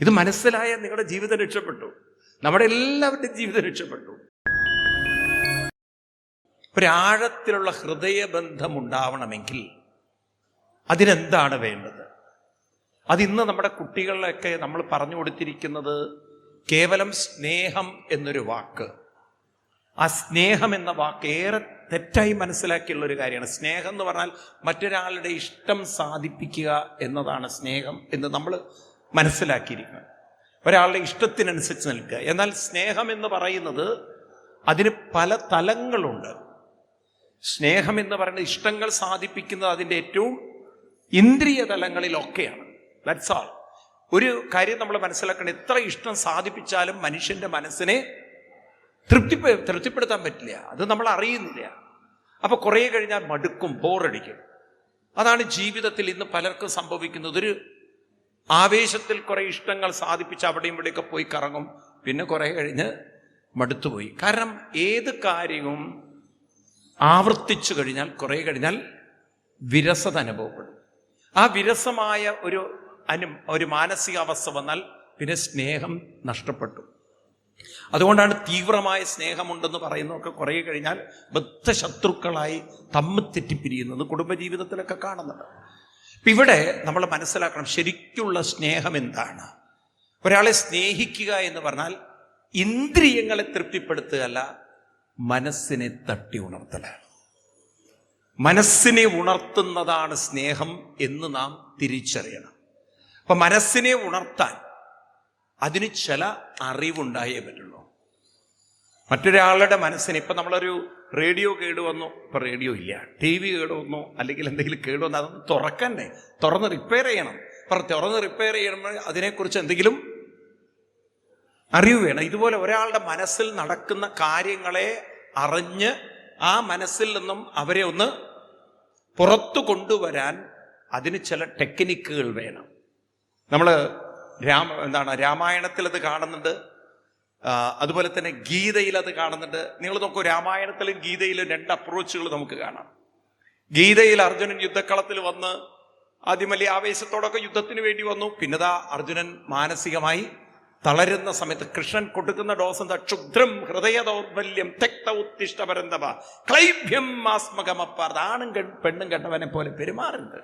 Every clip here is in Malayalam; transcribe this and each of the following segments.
ഇത് മനസ്സിലായ നിങ്ങളുടെ ജീവിതം രക്ഷപ്പെട്ടു, നമ്മുടെ എല്ലാവരുടെയും ജീവിതം രക്ഷപ്പെട്ടു. ഒരാഴത്തിലുള്ള ഹൃദയബന്ധം ഉണ്ടാവണമെങ്കിൽ അതിനെന്താണ് വേണ്ടത്? അതിന്ന് നമ്മുടെ കുട്ടികളിലൊക്കെ നമ്മൾ പറഞ്ഞു കൊടുത്തിരിക്കുന്നത് കേവലം സ്നേഹം എന്നൊരു വാക്ക്. ആ സ്നേഹം എന്ന വാക്ക് ഏറെ തെറ്റായി മനസ്സിലാക്കിയുള്ള ഒരു കാര്യമാണ്. സ്നേഹം എന്ന് പറഞ്ഞാൽ മറ്റൊരാളുടെ ഇഷ്ടം സാധിപ്പിക്കുക എന്നതാണ് സ്നേഹം എന്ന് നമ്മൾ മനസ്സിലാക്കിയിരിക്കുന്നത്. ഒരാളുടെ ഇഷ്ടത്തിനനുസരിച്ച് നിൽക്കുക. എന്നാൽ സ്നേഹം എന്ന് പറയുന്നത് അതിന് പല തലങ്ങളുണ്ട്. സ്നേഹം എന്ന് പറയുന്നത് ഇഷ്ടങ്ങൾ സാധിപ്പിക്കുന്നത് അതിൻ്റെ ഏറ്റവും ഇന്ദ്രിയ തലങ്ങളിലൊക്കെയാണ്. ദാറ്റ്സ് ആൾ. ഒരു കാര്യം നമ്മൾ മനസ്സിലാക്കണം, എത്ര ഇഷ്ടം സാധിപ്പിച്ചാലും മനുഷ്യന്റെ മനസ്സിനെ തൃപ്തിപ്പെടുത്താൻ പറ്റില്ല. അത് നമ്മൾ അറിയുന്നില്ല. അപ്പൊ കുറെ കഴിഞ്ഞാൽ മടുക്കും, ബോറടിക്കും. അതാണ് ജീവിതത്തിൽ ഇന്ന് പലർക്കും സംഭവിക്കുന്നത്. ഒരു ആവേശത്തിൽ കുറെ ഇഷ്ടങ്ങൾ സാധിപ്പിച്ച് അവിടെയും ഇവിടെയൊക്കെ പോയി കറങ്ങും, പിന്നെ കുറെ കഴിഞ്ഞ് മടുത്തുപോയി. കാരണം ഏത് കാര്യവും ആവർത്തിച്ചു കഴിഞ്ഞാൽ കുറെ കഴിഞ്ഞാൽ വിരസത അനുഭവപ്പെടും. ആ വിരസമായ ഒരു മാനസികാവസ്ഥ വന്നാൽ പിന്നെ സ്നേഹം നഷ്ടപ്പെട്ടു. അതുകൊണ്ടാണ് തീവ്രമായ സ്നേഹമുണ്ടെന്ന് പറയുന്നതൊക്കെ കുറെ കഴിഞ്ഞാൽ ബദ്ധശത്രുക്കളായി തമ്മിൽ തെറ്റിപ്പിരിയുന്നത് കുടുംബജീവിതത്തിലൊക്കെ കാണുന്നുണ്ട്. ഇവിടെ നമ്മൾ മനസ്സിലാക്കണം, ശരിക്കുള്ള സ്നേഹം എന്താണ്? ഒരാളെ സ്നേഹിക്കുക എന്ന് പറഞ്ഞാൽ ഇന്ദ്രിയങ്ങളെ തൃപ്തിപ്പെടുത്തുകയല്ല, മനസ്സിനെ തട്ടി ഉണർത്തലാണ്. മനസ്സിനെ ഉണർത്തുന്നതാണ് സ്നേഹം എന്ന് നാം തിരിച്ചറിയണം. അപ്പൊ മനസ്സിനെ ഉണർത്താൻ അതിന് ചില അറിവുണ്ടായേ പറ്റുള്ളൂ. മറ്റൊരാളുടെ മനസ്സിന്, ഇപ്പൊ നമ്മളൊരു റേഡിയോ കേടുവന്നു, ഇപ്പൊ റേഡിയോ ഇല്ല, TV കേടുവന്നു, അല്ലെങ്കിൽ എന്തെങ്കിലും കേടുവന്നു, അതൊന്ന് തുറക്കണ്ടേ, തുറന്ന് റിപ്പയർ ചെയ്യണം. തുറന്ന് റിപ്പയർ ചെയ്യുമ്പോൾ അതിനെക്കുറിച്ച് എന്തെങ്കിലും അറിവ് വേണം. ഇതുപോലെ ഒരാളുടെ മനസ്സിൽ നടക്കുന്ന കാര്യങ്ങളെ അറിഞ്ഞ് ആ മനസ്സിൽ നിന്നും അവരെ ഒന്ന് പുറത്തു കൊണ്ടുവരാൻ അതിന് ചില ടെക്നിക്കുകൾ വേണം. നമ്മൾ രാമായണത്തിൽ അത് കാണുന്നുണ്ട്, അതുപോലെ തന്നെ ഗീതയിൽ അത് കാണുന്നുണ്ട്. നിങ്ങൾ നോക്കൂ, രാമായണത്തിലും ഗീതയിലും 2 അപ്രോച്ചുകൾ നമുക്ക് കാണാം. ഗീതയിൽ അർജുനൻ യുദ്ധക്കളത്തിൽ വന്ന് ആദ്യം വലിയ ആവേശത്തോടൊക്കെ യുദ്ധത്തിന് വേണ്ടി വന്നു. പിന്നെതാ അർജുനൻ മാനസികമായി തളരുന്ന സമയത്ത് കൃഷ്ണൻ കൊടുക്കുന്ന ഡോസ് എന്താ? ക്ഷുദ്രം ഹൃദയ ദൗർബല്യം തെക്ത ഉത്തിഷ്ട പരന്തവ ക്ലൈഭ്യം മാസ്മകമപ്പാർത്ത്. ആണും പെണ്ണും കെട്ടവനെ പോലെ പെരുമാറുന്നത്,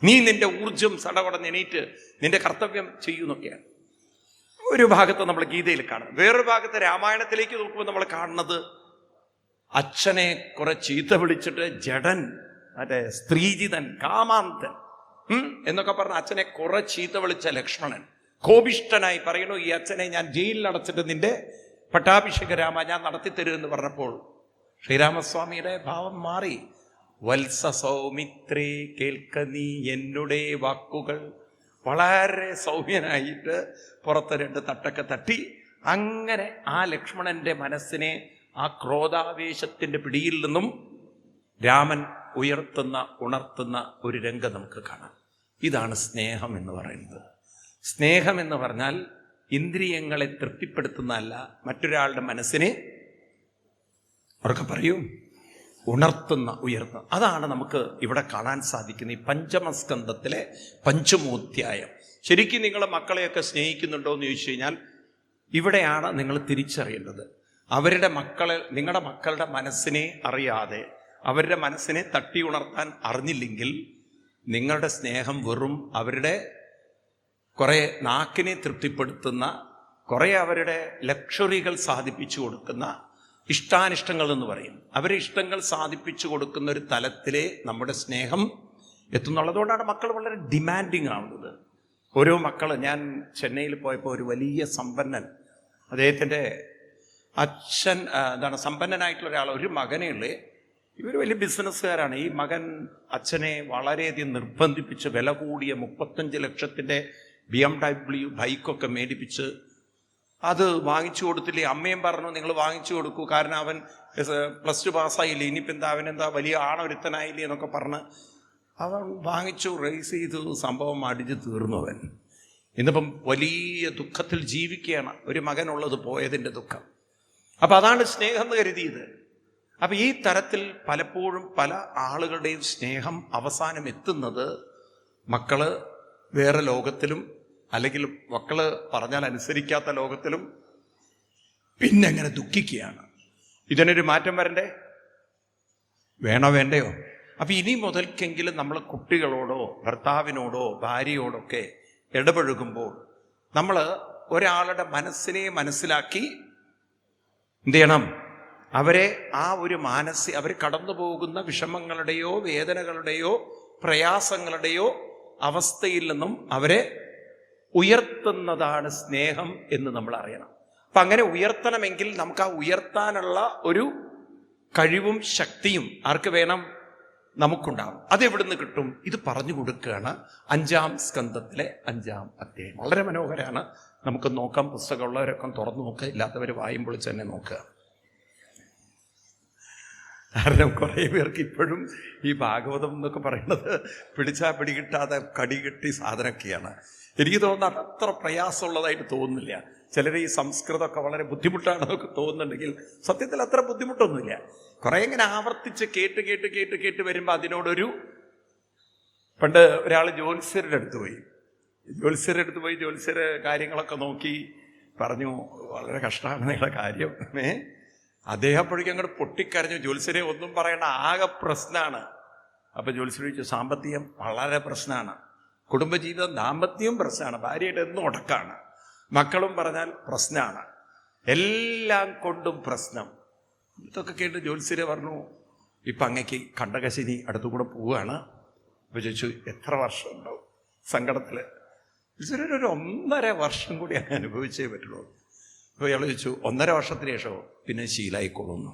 നീ നിന്റെ ഊർജം സടകൊടന്ന് എണീറ്റ് നിന്റെ കർത്തവ്യം ചെയ്യുന്നൊക്കെയാണ് ഒരു ഭാഗത്ത് നമ്മൾ ഗീതയിൽ കാണുന്നത്. വേറൊരു ഭാഗത്ത് രാമായണത്തിലേക്ക് നോക്കുമ്പോൾ നമ്മൾ കാണുന്നത് അച്ഛനെ കുറെ ചീത്ത വിളിച്ചിട്ട് ജഡൻ, മറ്റേ സ്ത്രീജിതൻ, കാമാന്തൻ എന്നൊക്കെ പറഞ്ഞ അച്ഛനെ കുറെ ചീത്ത വിളിച്ച ലക്ഷ്മണൻ കോപിഷ്ഠനായി പറയുന്നു, ഈ അച്ഛനെ ഞാൻ ജയിലിൽ അടച്ചിട്ട് നിന്റെ പട്ടാഭിഷേക രാമ ഞാൻ നടത്തിത്തരുമെന്ന് പറഞ്ഞപ്പോൾ ശ്രീരാമസ്വാമിയുടെ ഭാവം മാറി. വത്സ സൗമിത്രേ കേൾക്ക നീ എന്നുടെ വാക്കുകൾ. വളരെ സൗമ്യനായിട്ട് പുറത്ത് 2 തട്ടൊക്കെ തട്ടി അങ്ങനെ ആ ലക്ഷ്മണന്റെ മനസ്സിനെ ആ ക്രോധാവേശത്തിന്റെ പിടിയിൽ നിന്നും രാമൻ ഉണർത്തുന്ന ഒരു രംഗം നമുക്ക് കാണാം. ഇതാണ് സ്നേഹം എന്ന് പറയുന്നത്. സ്നേഹം എന്ന് പറഞ്ഞാൽ ഇന്ദ്രിയങ്ങളെ തൃപ്തിപ്പെടുത്തുന്നതല്ല, മറ്റൊരാളുടെ മനസ്സിനെ അവർക്ക് പറയൂ ഉയർത്തുന്ന. അതാണ് നമുക്ക് ഇവിടെ കാണാൻ സാധിക്കുന്ന ഈ പഞ്ചമസ്കന്ധത്തിലെ പഞ്ചമോധ്യായം. ശരിക്കും നിങ്ങൾ മക്കളെയൊക്കെ സ്നേഹിക്കുന്നുണ്ടോ എന്ന് ചോദിച്ചു കഴിഞ്ഞാൽ ഇവിടെയാണ് നിങ്ങൾ തിരിച്ചറിയേണ്ടത്. നിങ്ങളുടെ മക്കളുടെ മനസ്സിനെ അറിയാതെ, അവരുടെ മനസ്സിനെ തട്ടി ഉണർത്താൻ അറിഞ്ഞില്ലെങ്കിൽ നിങ്ങളുടെ സ്നേഹം വെറും അവരുടെ കുറെ നാക്കിനെ തൃപ്തിപ്പെടുത്തുന്ന, കുറെ അവരുടെ ലക്ഷറികൾ സാധിപ്പിച്ചു കൊടുക്കുന്ന ഇഷ്ടാനിഷ്ടങ്ങൾ എന്ന് പറയും, അവരെ ഇഷ്ടങ്ങൾ സാധിപ്പിച്ചു കൊടുക്കുന്ന ഒരു തലത്തിലെ നമ്മുടെ സ്നേഹം എത്തുന്നുള്ളതുകൊണ്ടാണ് മക്കൾ വളരെ ഡിമാൻഡിങ് ആവുന്നത്. ഓരോ മക്കൾ, ഞാൻ ചെന്നൈയിൽ പോയപ്പോൾ ഒരു വലിയ സമ്പന്നൻ, അദ്ദേഹത്തിൻ്റെ അച്ഛൻ സമ്പന്നനായിട്ടുള്ള ഒരാൾ, ഒരു മകനേ ഉള്ളേ. ഇവർ വലിയ ബിസിനസ്സുകാരാണ്. ഈ മകൻ അച്ഛനെ വളരെയധികം നിർബന്ധിപ്പിച്ച് വില കൂടിയ 35 ലക്ഷത്തിൻ്റെ BMW ബൈക്കൊക്കെ മേടിപ്പിച്ച് അത് വാങ്ങിച്ചു കൊടുത്തില്ലേ. അമ്മയും പറഞ്ഞു നിങ്ങൾ വാങ്ങിച്ചു കൊടുക്കൂ, കാരണം അവൻ +2 പാസ്സായില്ലേ, ഇനിയിപ്പോൾ അവനെന്താ വലിയ ആണൊരുത്തനായില്ലേ എന്നൊക്കെ പറഞ്ഞ് അവൻ വാങ്ങിച്ചു, റേസ് ചെയ്തു, സംഭവം അടിച്ചു തീർന്നു. അവൻ ഇന്നിപ്പം വലിയ ദുഃഖത്തിൽ ജീവിക്കുകയാണ്. ഒരു മകനുള്ളത് പോയതിൻ്റെ ദുഃഖം. അപ്പം അതാണ് സ്നേഹം എന്ന് കരുതിയത്. അപ്പം ഈ തരത്തിൽ പലപ്പോഴും പല ആളുകളുടെയും സ്നേഹം അവസാനം എത്തുന്നത് മക്കള് വേറെ ലോകത്തിലും അല്ലെങ്കിൽ മക്കള് പറഞ്ഞാൽ അനുസരിക്കാത്ത ലോകത്തിലും പിന്നെ അങ്ങനെ ദുഃഖിക്കുകയാണ്. ഇതിനൊരു മാറ്റം വരണ്ടേ? വേണോ വേണ്ടയോ? അപ്പൊ ഇനി മുതൽക്കെങ്കിലും നമ്മൾ കുട്ടികളോടോ ഭർത്താവിനോടോ ഭാര്യയോടൊക്കെ ഇടപഴകുമ്പോൾ നമ്മൾ ഒരാളുടെ മനസ്സിനെ മനസ്സിലാക്കി എന്ത് ചെയ്യണം? അവരെ ആ ഒരു അവർ കടന്നു പോകുന്ന വിഷമങ്ങളുടെയോ വേദനകളുടെയോ പ്രയാസങ്ങളുടെയോ അവസ്ഥയിൽ നിന്നും അവരെ ഉയർത്തുന്നതാണ് സ്നേഹം എന്ന് നമ്മൾ അറിയണം. അപ്പൊ അങ്ങനെ ഉയർത്തണമെങ്കിൽ നമുക്ക് ആ ഉയർത്താനുള്ള ഒരു കഴിവും ശക്തിയും ആർക്ക് വേണം? നമുക്കുണ്ടാകും. അതെവിടുന്ന് കിട്ടും? ഇത് പറഞ്ഞു കൊടുക്കുകയാണ് 5-ാം സ്കന്ധത്തിലെ 5-ാം അധ്യായം. വളരെ മനോഹരമാണ്. നമുക്ക് നോക്കാം. പുസ്തകമുള്ളവരൊക്കെ തുറന്നു നോക്കുക, ഇല്ലാത്തവർ വായും പൊളിച്ച് തന്നെ നോക്കുക. കാരണം കുറേ പേർക്ക് ഇപ്പോഴും ഈ ഭാഗവതം എന്നൊക്കെ പറയുന്നത് പിടിച്ചാൽ പിടികിട്ടാതെ കടികിട്ടി സാധനമൊക്കെയാണ്. എനിക്ക് തോന്നുന്നത് അത്ര പ്രയാസമുള്ളതായിട്ട് തോന്നുന്നില്ല. ചിലർ ഈ സംസ്കൃതമൊക്കെ വളരെ ബുദ്ധിമുട്ടാണെന്നൊക്കെ തോന്നുന്നുണ്ടെങ്കിൽ സത്യത്തിൽ അത്ര ബുദ്ധിമുട്ടൊന്നുമില്ല. കുറെ ഇങ്ങനെ ആവർത്തിച്ച് കേട്ട് കേട്ട് കേട്ട് കേട്ട് വരുമ്പോൾ അതിനോടൊരു പണ്ട് ഒരാൾ ജ്യോത്സ്യരുടെ അടുത്ത് പോയി ജ്യോത്സ്യർ കാര്യങ്ങളൊക്കെ നോക്കി പറഞ്ഞു, വളരെ കഷ്ടമാണ് നിങ്ങളുടെ കാര്യം. അദ്ദേഹം അപ്പോഴേക്കും അങ്ങോട്ട് പൊട്ടിക്കരഞ്ഞു. ജ്യോത്സ്യരെ ഒന്നും പറയണ്ട, ആകെ പ്രശ്നമാണ്. അപ്പൊ ജ്യോത്സ്യർ ചോദിച്ചു, സാമ്പത്തികം വളരെ പ്രശ്നമാണ്, കുടുംബജീവിതം ദാമ്പത്യവും പ്രശ്നമാണ്, ഭാര്യയുടെ എന്നും ഉടക്കാണ്, മക്കളും പറഞ്ഞാൽ പ്രശ്നമാണ്, എല്ലാം കൊണ്ടും പ്രശ്നം. ഇതൊക്കെ കേട്ട് ജ്യോത്സ്യരെ പറഞ്ഞു, ഇപ്പൊ അങ്ങക്ക് കണ്ടകശനി അടുത്തുകൂടെ പോവുകയാണ്. അപ്പൊ ചോദിച്ചു, എത്ര വർഷം ഉണ്ടാവും സങ്കടത്തില്? ജ്യോത്സ്യരൊരു 1.5 വർഷം കൂടി അനുഭവിച്ചേ പറ്റുള്ളൂ. അപ്പോൾ ഇയാൾ ചോദിച്ചു, 1.5 വർഷത്തിന് ശേഷമോ? പിന്നെ ശീലായിക്കോളുന്നു.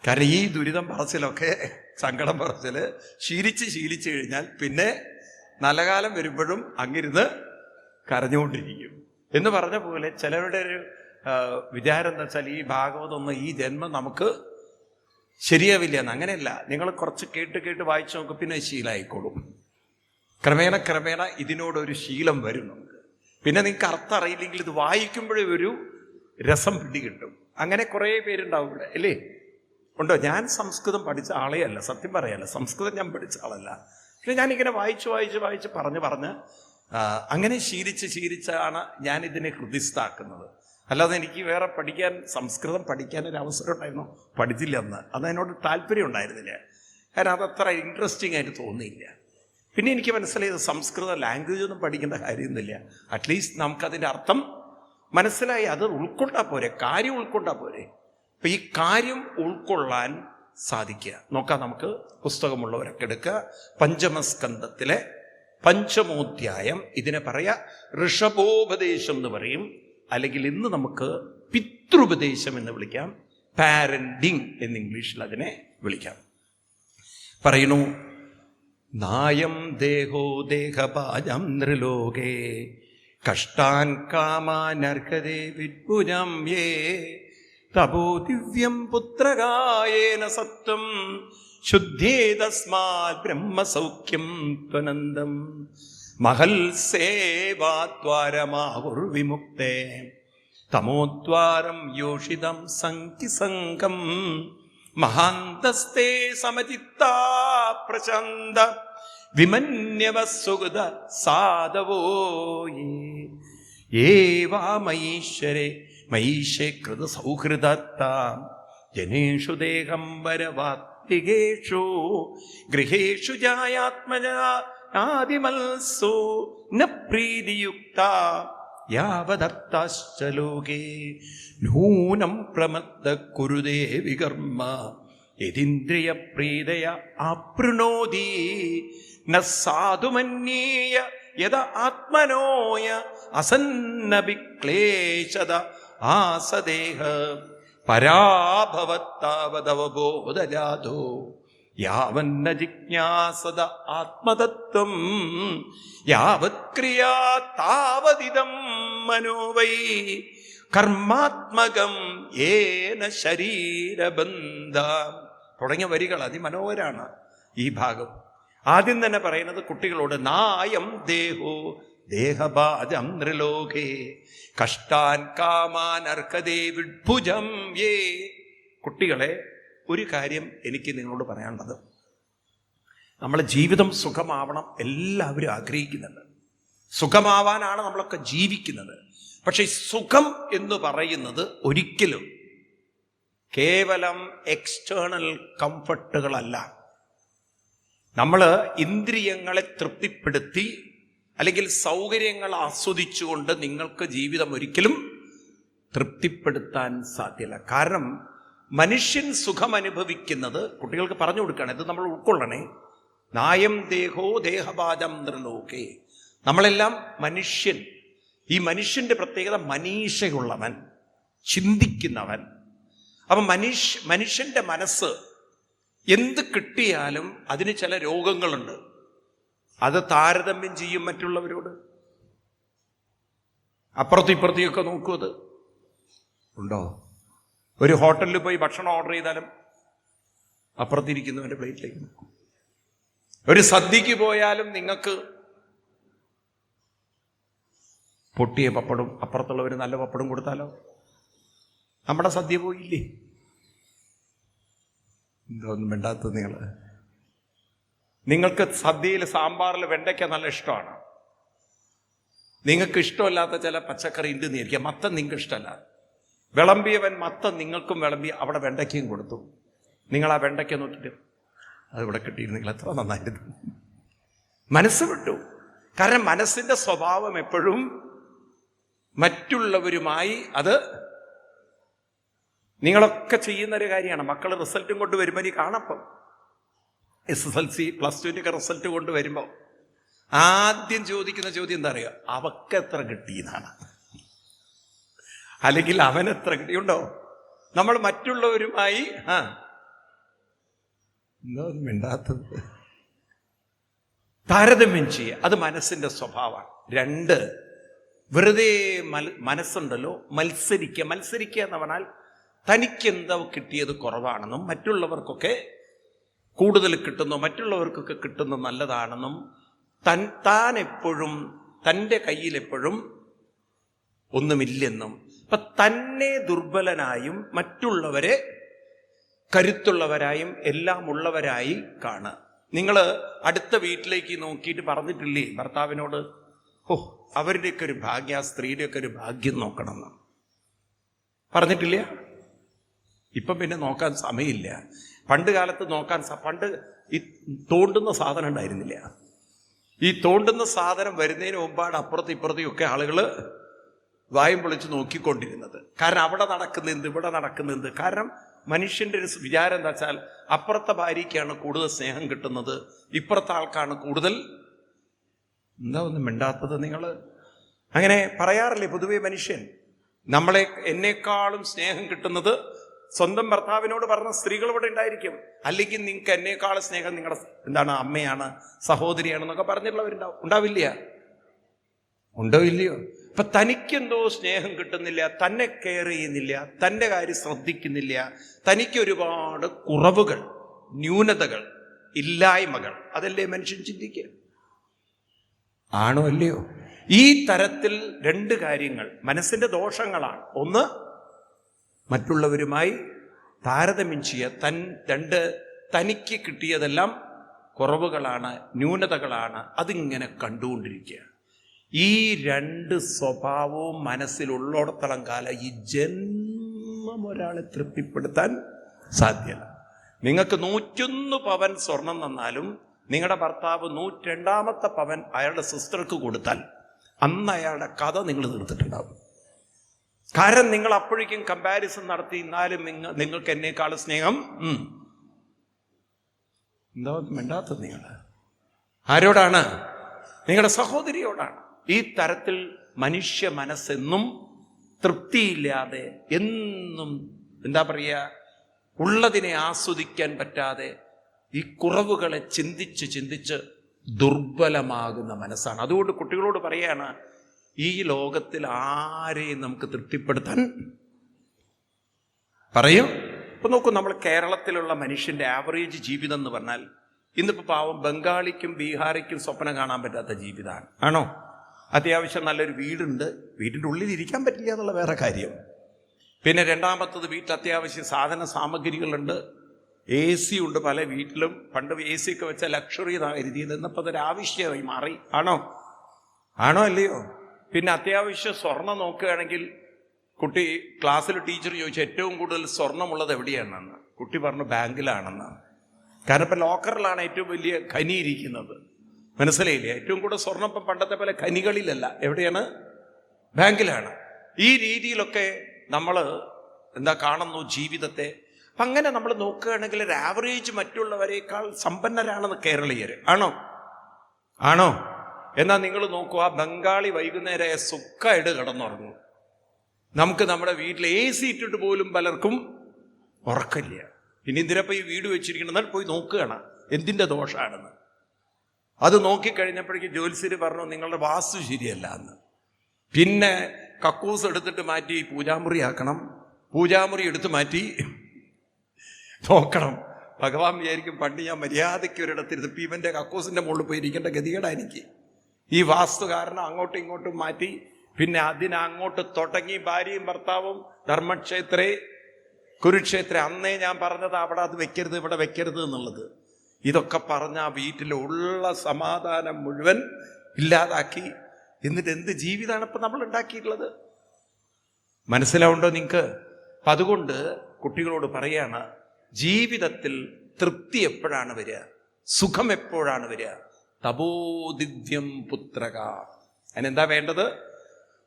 കാരണം ഈ ദുരിതം പറച്ചിലൊക്കെ, സങ്കടം പറച്ചില് ശീലിച്ച് കഴിഞ്ഞാൽ പിന്നെ നല്ല കാലം വരുമ്പോഴും അങ്ങിരുന്ന് കരഞ്ഞുകൊണ്ടിരിക്കും എന്ന് പറഞ്ഞ പോലെ ചിലരുടെ ഒരു വിചാരം എന്താ വെച്ചാൽ ഈ ഭാഗവതമൊന്നും ഈ ജന്മം നമുക്ക് ശരിയാവില്ല എന്ന്. അങ്ങനെയല്ല. നിങ്ങൾ കുറച്ച് കേട്ട് വായിച്ചു നോക്കും, പിന്നെ ശീലമായിക്കോളും. ക്രമേണ ഇതിനോടൊരു ശീലം വരും നമുക്ക്. പിന്നെ നിങ്ങൾക്ക് അർത്ഥം അറിയില്ലെങ്കിൽ ഇത് വായിക്കുമ്പോഴേ ഒരു രസം പിടികിട്ടും. അങ്ങനെ കുറേ പേരുണ്ടാവും ഇവിടെ, അല്ലേ? ഉണ്ടോ? ഞാൻ സംസ്കൃതം പഠിച്ച ആളേ അല്ല, സത്യം പറയാല്ല. സംസ്കൃതം ഞാൻ പഠിച്ച ആളല്ല. പക്ഷെ ഞാനിങ്ങനെ വായിച്ച് പറഞ്ഞ് അങ്ങനെ ശീലിച്ചാണ് ഞാൻ ഇതിനെ ഹൃദിസ്ഥാക്കുന്നത്. അല്ലാതെ എനിക്ക് വേറെ സംസ്കൃതം പഠിക്കാൻ ഒരു അവസരം ഉണ്ടായിരുന്നു, പഠിച്ചില്ല അന്ന്. അതിനോട് താല്പര്യം ഉണ്ടായിരുന്നില്ല. കാരണം അതത്ര ഇൻട്രസ്റ്റിംഗ് ആയിട്ട് തോന്നിയില്ല. പിന്നെ എനിക്ക് മനസ്സിലായത് സംസ്കൃത ലാംഗ്വേജ് ഒന്നും പഠിക്കേണ്ട കാര്യമൊന്നുമില്ല. അറ്റ്ലീസ്റ്റ് നമുക്കതിൻ്റെ അർത്ഥം മനസ്സിലായി, അത് ഉൾക്കൊണ്ടാൽ പോരെ, കാര്യം ഉൾക്കൊണ്ടാൽ പോരെ. അപ്പൊ ഈ കാര്യം ഉൾക്കൊള്ളാൻ സാധിക്കുക. നോക്കാം, നമുക്ക് പുസ്തകമുള്ളവരൊക്കെ എടുക്കുക. 5ാം സ്കന്ധത്തിലെ 5ാമോധ്യായം. ഇതിനെ പറയാ ഋഷഭോപദേശം എന്ന് പറയും, അല്ലെങ്കിൽ ഇന്ന് നമുക്ക് പിതൃപദേശം എന്ന് വിളിക്കാം. പാരന്റിങ് എന്ന് ഇംഗ്ലീഷിൽ അതിനെ വിളിക്കാം. പറയുന്നു, നായം ദേഹോ ദേഹപാജം നൃലോകേ കഷ്ടാൻ കാമാനർഹതേ വിദ്ഭുജം യേ തപോ ദിവ്യം പുത്രകായേന സത്വം ശുദ്ധേ തസ്മാത് ബ്രഹ്മസൗഖ്യം ത്വനന്ദം മഹൽ സേവാദ്വാരമാഹുർവിമുക്തേ തമോദ്വാരം യോഷിതം സംഖ്യസംഘം മഹാന്തസ്തേ സമചിത്താ പ്രശാന്ത വിമന്യവ സുഗത സാധവോ യേവാമൈശ്വരേ മൈഷേ കൃത സൗഹൃദത്താം ജനേഷു ദേഹം വരവാത്മികേഷു ഗൃഹേഷു ജായാത്മജാദിമൽസു ന പ്രീതിയുക്ത യാവദർത്താശ്ച ലോകേ നൂനം പ്രമദ്ദ കുരുതേ വികർമ്മ യതിന്ദ്രിയ പ്രീതയ ആപ്രുണോതി ന സാധുമന്യേയ യദ ആത്മനോയ അസന്നഭിക്ലേശത ആസദേഹ പരാഭവത്താവതവബോധജാതോ യാവന്ന ജിജ്ഞാസത ആത്മതത്വം യാവത്ക്രിയാ താവദിദം മനോവൈ കർമാത്മകം ഏന ശരീരബന്ധ തുടങ്ങിയ വരികൾ അതിമനോഹരാണ് ഈ ഭാഗം. ആദ്യം തന്നെ പറയുന്നത് കുട്ടികളോട്, നായം ദേഹോ ദേഹഭാജം നൃലോകേ കഷ്ടാൻ കാമാൻ അർഹതേ വിഡ്ഭുജം യേ. കുട്ടികളെ, ഒരു കാര്യം എനിക്ക് നിങ്ങളോട് പറയാനുള്ളത്, നമ്മളെ ജീവിതം സുഖമാവണം എല്ലാവരും ആഗ്രഹിക്കുന്നുണ്ട്. സുഖമാവാനാണ് നമ്മളൊക്കെ ജീവിക്കുന്നത്. പക്ഷെ സുഖം എന്ന് പറയുന്നത് ഒരിക്കലും കേവലം എക്സ്റ്റേണൽ കംഫർട്ടുകളല്ല. നമ്മൾ ഇന്ദ്രിയങ്ങളെ തൃപ്തിപ്പെടുത്തി അല്ലെങ്കിൽ സൗകര്യങ്ങൾ ആസ്വദിച്ചുകൊണ്ട് നിങ്ങൾക്ക് ജീവിതം ഒരിക്കലും തൃപ്തിപ്പെടുത്താൻ സാധ്യമല്ല. കാരണം മനുഷ്യൻ സുഖം അനുഭവിക്കുന്നത്, കുട്ടികൾക്ക് പറഞ്ഞു കൊടുക്കുകയാണ്, ഇത് നമ്മൾ ഉൾക്കൊള്ളണേ. നായം ദേഹോ ദേഹവാചം നിർലോകേ. നമ്മളെല്ലാം മനുഷ്യൻ. ഈ മനുഷ്യന്റെ പ്രത്യേകത മനീഷയുള്ളവൻ, ചിന്തിക്കുന്നവൻ. അപ്പം മനുഷ്യന്റെ മനസ്സ് എന്ത് കിട്ടിയാലും അതിന് ചില രോഗങ്ങളുണ്ട്. അത് താരതമ്യം ചെയ്യും മറ്റുള്ളവരോട്. അപ്പുറത്തും ഇപ്പുറത്തേക്കൊക്കെ നോക്കൂ. അത് ഉണ്ടോ? ഒരു ഹോട്ടലിൽ പോയി ഭക്ഷണം ഓർഡർ ചെയ്താലും അപ്പുറത്തിരിക്കുന്നവൻ്റെ പ്ലേറ്റിലേക്ക് നോക്കും. ഒരു സദ്യക്ക് പോയാലും നിങ്ങൾക്ക് പൊട്ടിയ പപ്പടും അപ്പുറത്തുള്ളവർ നല്ല പപ്പടും കൊടുത്താലോ നമ്മുടെ സദ്യ പോയില്ലേ? എന്തോന്നും വേണ്ടാത്തത്. നിങ്ങൾക്ക് സദ്യയിൽ സാമ്പാറിൽ വെണ്ടയ്ക്ക നല്ല ഇഷ്ടമാണ്. നിങ്ങൾക്ക് ഇഷ്ടമല്ലാത്ത ചില പച്ചക്കറി ഉണ്ട് എന്നിരിക്കാം. മത്തൻ നിങ്ങൾക്ക് ഇഷ്ടമല്ല. വിളമ്പിയവൻ മത്തൻ നിങ്ങൾക്കും വിളമ്പി അവിടെ വെണ്ടയ്ക്കയും കൊടുത്തു. നിങ്ങൾ ആ വെണ്ടയ്ക്ക നോക്കിയിട്ട് അത് ഇവിടെ കിട്ടിയിരുന്നെങ്കിൽ എത്ര നന്നായിരുന്നു. മനസ്സ് വിട്ടു. കാരണം മനസ്സിന്റെ സ്വഭാവം എപ്പോഴും മറ്റുള്ളവരുമായി, അത് നിങ്ങളൊക്കെ ചെയ്യുന്നൊരു കാര്യമാണ്. മക്കൾ റിസൾട്ടും കൊണ്ട് വരുമ്പോൾ നീ കാണപ്പം SSLC +2 റിസൾട്ട് കൊണ്ട് വരുമ്പോൾ ആദ്യം ചോദിക്കുന്ന ചോദ്യം എന്താ അറിയുക? അവക്ക് എത്ര കിട്ടിയെന്നാണ്, അല്ലെങ്കിൽ അവനെത്ര കിട്ടിയുണ്ടോ? നമ്മൾ മറ്റുള്ളവരുമായി എന്താ മിണ്ടാത്തത്? താരതമ്യം ചെയ്യുക. അത് മനസ്സിന്റെ സ്വഭാവമാണ്. 2, വെറുതെ മനസ്സുണ്ടല്ലോ മത്സരിക്കുക എന്ന് പറഞ്ഞാൽ തനിക്കെന്തോ കിട്ടിയത് കുറവാണെന്നും മറ്റുള്ളവർക്കൊക്കെ കൂടുതൽ കിട്ടുന്നു, മറ്റുള്ളവർക്കൊക്കെ കിട്ടുന്ന നല്ലതാണെന്നും താൻ എപ്പോഴും തൻ്റെ കയ്യിലെപ്പോഴും ഒന്നുമില്ലെന്നും, അപ്പൊ തന്നെ ദുർബലനായും മറ്റുള്ളവരെ കരുത്തുള്ളവരായും എല്ലാം ഉള്ളവരായി കാണുക. നിങ്ങൾ അടുത്ത വീട്ടിലേക്ക് നോക്കിയിട്ട് പറഞ്ഞിട്ടില്ലേ ഭർത്താവിനോട്, അവരുടെയൊക്കെ ഒരു ഭാഗ്യം, ആ സ്ത്രീയുടെയൊക്കെ ഒരു ഭാഗ്യം നോക്കണം എന്ന് പറഞ്ഞിട്ടില്ല? ഇപ്പം പിന്നെ നോക്കാൻ സമയമില്ല. പണ്ട് കാലത്ത് പണ്ട് ഈ തോണ്ടുന്ന സാധനം ഉണ്ടായിരുന്നില്ല. ഈ തോണ്ടുന്ന സാധനം വരുന്നതിന് മുമ്പാണ് അപ്പുറത്തും ഇപ്പുറത്തെയൊക്കെ ആളുകൾ വായും പൊളിച്ച് നോക്കിക്കൊണ്ടിരുന്നത്. കാരണം അവിടെ നടക്കുന്നെന്ത്, ഇവിടെ നടക്കുന്നെന്ത്. കാരണം മനുഷ്യന്റെ ഒരു വിചാരം എന്താ വെച്ചാൽ അപ്പുറത്തെ ഭാര്യയ്ക്കാണ് കൂടുതൽ സ്നേഹം കിട്ടുന്നത്, ഇപ്പുറത്തെ ആൾക്കാണ് കൂടുതൽ. എന്താ ഒന്നും മിണ്ടാത്തത്? നിങ്ങൾ അങ്ങനെ പറയാറില്ലേ പൊതുവെ മനുഷ്യൻ? എന്നെക്കാളും സ്നേഹം കിട്ടുന്നത് സ്വന്തം ഭർത്താവിനോട് പറഞ്ഞ സ്ത്രീകൾ ഇവിടെ ഉണ്ടായിരിക്കും. അല്ലെങ്കിൽ നിങ്ങൾക്ക് എന്നേക്കാളും സ്നേഹം നിങ്ങളുടെ അമ്മയാണ്, സഹോദരിയാണെന്നൊക്കെ പറഞ്ഞിട്ടുള്ളവരുണ്ടാവും. ഉണ്ടാവില്ല? ഉണ്ടോ ഇല്ലയോ? ഇപ്പൊ തനിക്കെന്തോ സ്നേഹം കിട്ടുന്നില്ല, തന്നെ കെയർ ചെയ്യുന്നില്ല, തൻ്റെ കാര്യം ശ്രദ്ധിക്കുന്നില്ല, തനിക്ക് ഒരുപാട് കുറവുകൾ, ന്യൂനതകൾ, ഇല്ലായ്മകൾ. അതല്ലേ മനുഷ്യൻ ചിന്തിക്കുക? ആണോ അല്ലയോ? ഈ തരത്തിൽ 2 കാര്യങ്ങൾ മനസ്സിന്റെ ദോഷങ്ങളാണ്. 1, മറ്റുള്ളവരുമായി താരതമ്യം ചെയ്യുക. 2, തനിക്ക് കിട്ടിയതെല്ലാം കുറവുകളാണ്, ന്യൂനതകളാണ്. അതിങ്ങനെ കണ്ടുകൊണ്ടിരിക്കുക. ഈ 2 സ്വഭാവവും മനസ്സിലുള്ളിടത്തോളം കാലം ഈ ജന്മം ഒരാളെ തൃപ്തിപ്പെടുത്താൻ സാധ്യമല്ല. നിങ്ങൾക്ക് 101 പവൻ സ്വർണം തന്നാലും നിങ്ങളുടെ ഭർത്താവ് 102ാമത്തെ പവൻ അയാളുടെ സിസ്റ്റർക്ക് കൊടുത്താൽ അന്ന് അയാളുടെ കഥ നിങ്ങൾ തീർത്തിട്ടുണ്ടാവും. കാരണം നിങ്ങൾ അപ്പോഴേക്കും കമ്പാരിസൺ നടത്തി, എന്നാലും നിങ്ങൾക്ക് എന്നേക്കാൾ സ്നേഹം എന്താ മിണ്ടാത്തത്? നിങ്ങൾ ആരോടാണ്? നിങ്ങളുടെ സഹോദരിയോടാണ്. ഈ തരത്തിൽ മനുഷ്യ മനസ്സെന്നും തൃപ്തിയില്ലാതെ, എന്നും എന്താ പറയുക, ഉള്ളതിനെ ആസ്വദിക്കാൻ പറ്റാതെ ഈ കുറവുകളെ ചിന്തിച്ച് ദുർബലമാകുന്ന മനസ്സാണ്. അതുകൊണ്ട് കുട്ടികളോട് പറയാണ്, ഈ ലോകത്തിൽ ആരെയും നമുക്ക് തൃപ്തിപ്പെടുത്താൻ പറയും. ഇപ്പൊ നോക്കൂ, നമ്മൾ കേരളത്തിലുള്ള മനുഷ്യന്റെ ആവറേജ് ജീവിതം എന്ന് പറഞ്ഞാൽ ഇന്നിപ്പോ പാവം ബംഗാളിക്കും ബീഹാറിക്കും സ്വപ്നം കാണാൻ പറ്റാത്ത ജീവിതമാണ്. ആണോ? അത്യാവശ്യം നല്ലൊരു വീടുണ്ട്, വീടിൻ്റെ ഉള്ളിൽ ഇരിക്കാൻ പറ്റില്ല എന്നുള്ള വേറെ കാര്യം. പിന്നെ രണ്ടാമത്തത്, വീട്ടിൽ അത്യാവശ്യം സാധന സാമഗ്രികളുണ്ട്, AC ഉണ്ട് പല വീട്ടിലും. പണ്ട് AC ഒക്കെ വെച്ച ലക്ഷറി എന്നാണ് കരുതിയത്, ഇന്നിപ്പോൾ അതൊരു ആവശ്യമായി മാറി. ആണോ? ആണോ അല്ലയോ? പിന്നെ അത്യാവശ്യം സ്വർണം നോക്കുകയാണെങ്കിൽ കുട്ടി ക്ലാസ്സിൽ ടീച്ചർ ചോദിച്ചു ഏറ്റവും കൂടുതൽ സ്വർണമുള്ളത് എവിടെയാണെന്ന്. കുട്ടി പറഞ്ഞു ബാങ്കിലാണെന്ന്. കാരണം ഇപ്പം ലോക്കറിലാണ് ഏറ്റവും വലിയ ഖനി ഇരിക്കുന്നത്. മനസ്സിലായില്ലേ? ഏറ്റവും കൂടുതൽ സ്വർണം ഇപ്പം പണ്ടത്തെ പോലെ ഖനികളിലല്ല, എവിടെയാണ്? ബാങ്കിലാണ്. ഈ രീതിയിലൊക്കെ നമ്മൾ കാണുന്നു ജീവിതത്തെ. അപ്പം അങ്ങനെ നമ്മൾ നോക്കുകയാണെങ്കിൽ ഒരു ആവറേജ് മറ്റുള്ളവരെക്കാൾ സമ്പന്നരാണെന്ന് കേരളീയർ. ആണോ? എന്നാൽ നിങ്ങൾ നോക്കുക, ബംഗാളി വൈകുന്നേരമായ സുഖമായിട്ട് കിടന്നുറങ്ങും. നമുക്ക് നമ്മുടെ വീട്ടിൽ AC ഇട്ടിട്ട് പോലും പലർക്കും ഉറക്കമില്ല. ഇനി എന്തിനപ്പം ഈ വീട് വെച്ചിരിക്കണം? എന്നാൽ പോയി നോക്കുകയാണ് എന്തിൻ്റെ ദോഷമാണെന്ന്. അത് നോക്കിക്കഴിഞ്ഞപ്പോഴേക്കും ജ്യോത്സ്യർ പറഞ്ഞു നിങ്ങളുടെ വാസ്തു ശരിയല്ല എന്ന്. പിന്നെ കക്കൂസ് എടുത്തിട്ട് മാറ്റി പൂജാമുറി ആക്കണം. പൂജാമുറി എടുത്ത് മാറ്റി നോക്കണം. ഭഗവാൻ വിചാരിക്കും പണ്ട് ഞാൻ മര്യാദയ്ക്ക് ഒരിടത്തിരുന്ന് ഇപ്പം ഇവൻ്റെ കക്കൂസിൻ്റെ മുകളിൽ പോയി ഇരിക്കേണ്ട ഗതികേടാ എനിക്ക്. ഈ വാസ്തു കാരണം അങ്ങോട്ടും ഇങ്ങോട്ടും മാറ്റി. പിന്നെ അതിനങ്ങോട്ട് തുടങ്ങി ഭാര്യയും ഭർത്താവും ധർമ്മക്ഷേത്രേ കുരുക്ഷേത്ര. അന്നേ ഞാൻ പറഞ്ഞത് അവിടെ അത് വെക്കരുത് ഇവിടെ വെക്കരുത് എന്നുള്ളത്. ഇതൊക്കെ പറഞ്ഞ ആ വീട്ടിലുള്ള സമാധാനം മുഴുവൻ ഇല്ലാതാക്കി. എന്നിട്ട് എന്ത് ജീവിതമാണ് ഇപ്പം നമ്മൾ ഉണ്ടാക്കിയിട്ടുള്ളത്? മനസ്സിലാവുണ്ടോ നിങ്ങൾക്ക്? അപ്പം അതുകൊണ്ട് കുട്ടികളോട് പറയാണ്, ജീവിതത്തിൽ തൃപ്തി എപ്പോഴാണ് വരിക? സുഖം എപ്പോഴാണ് വരിക? തപോദിവ്യം പുത്രക. അതിനെന്താ വേണ്ടത്?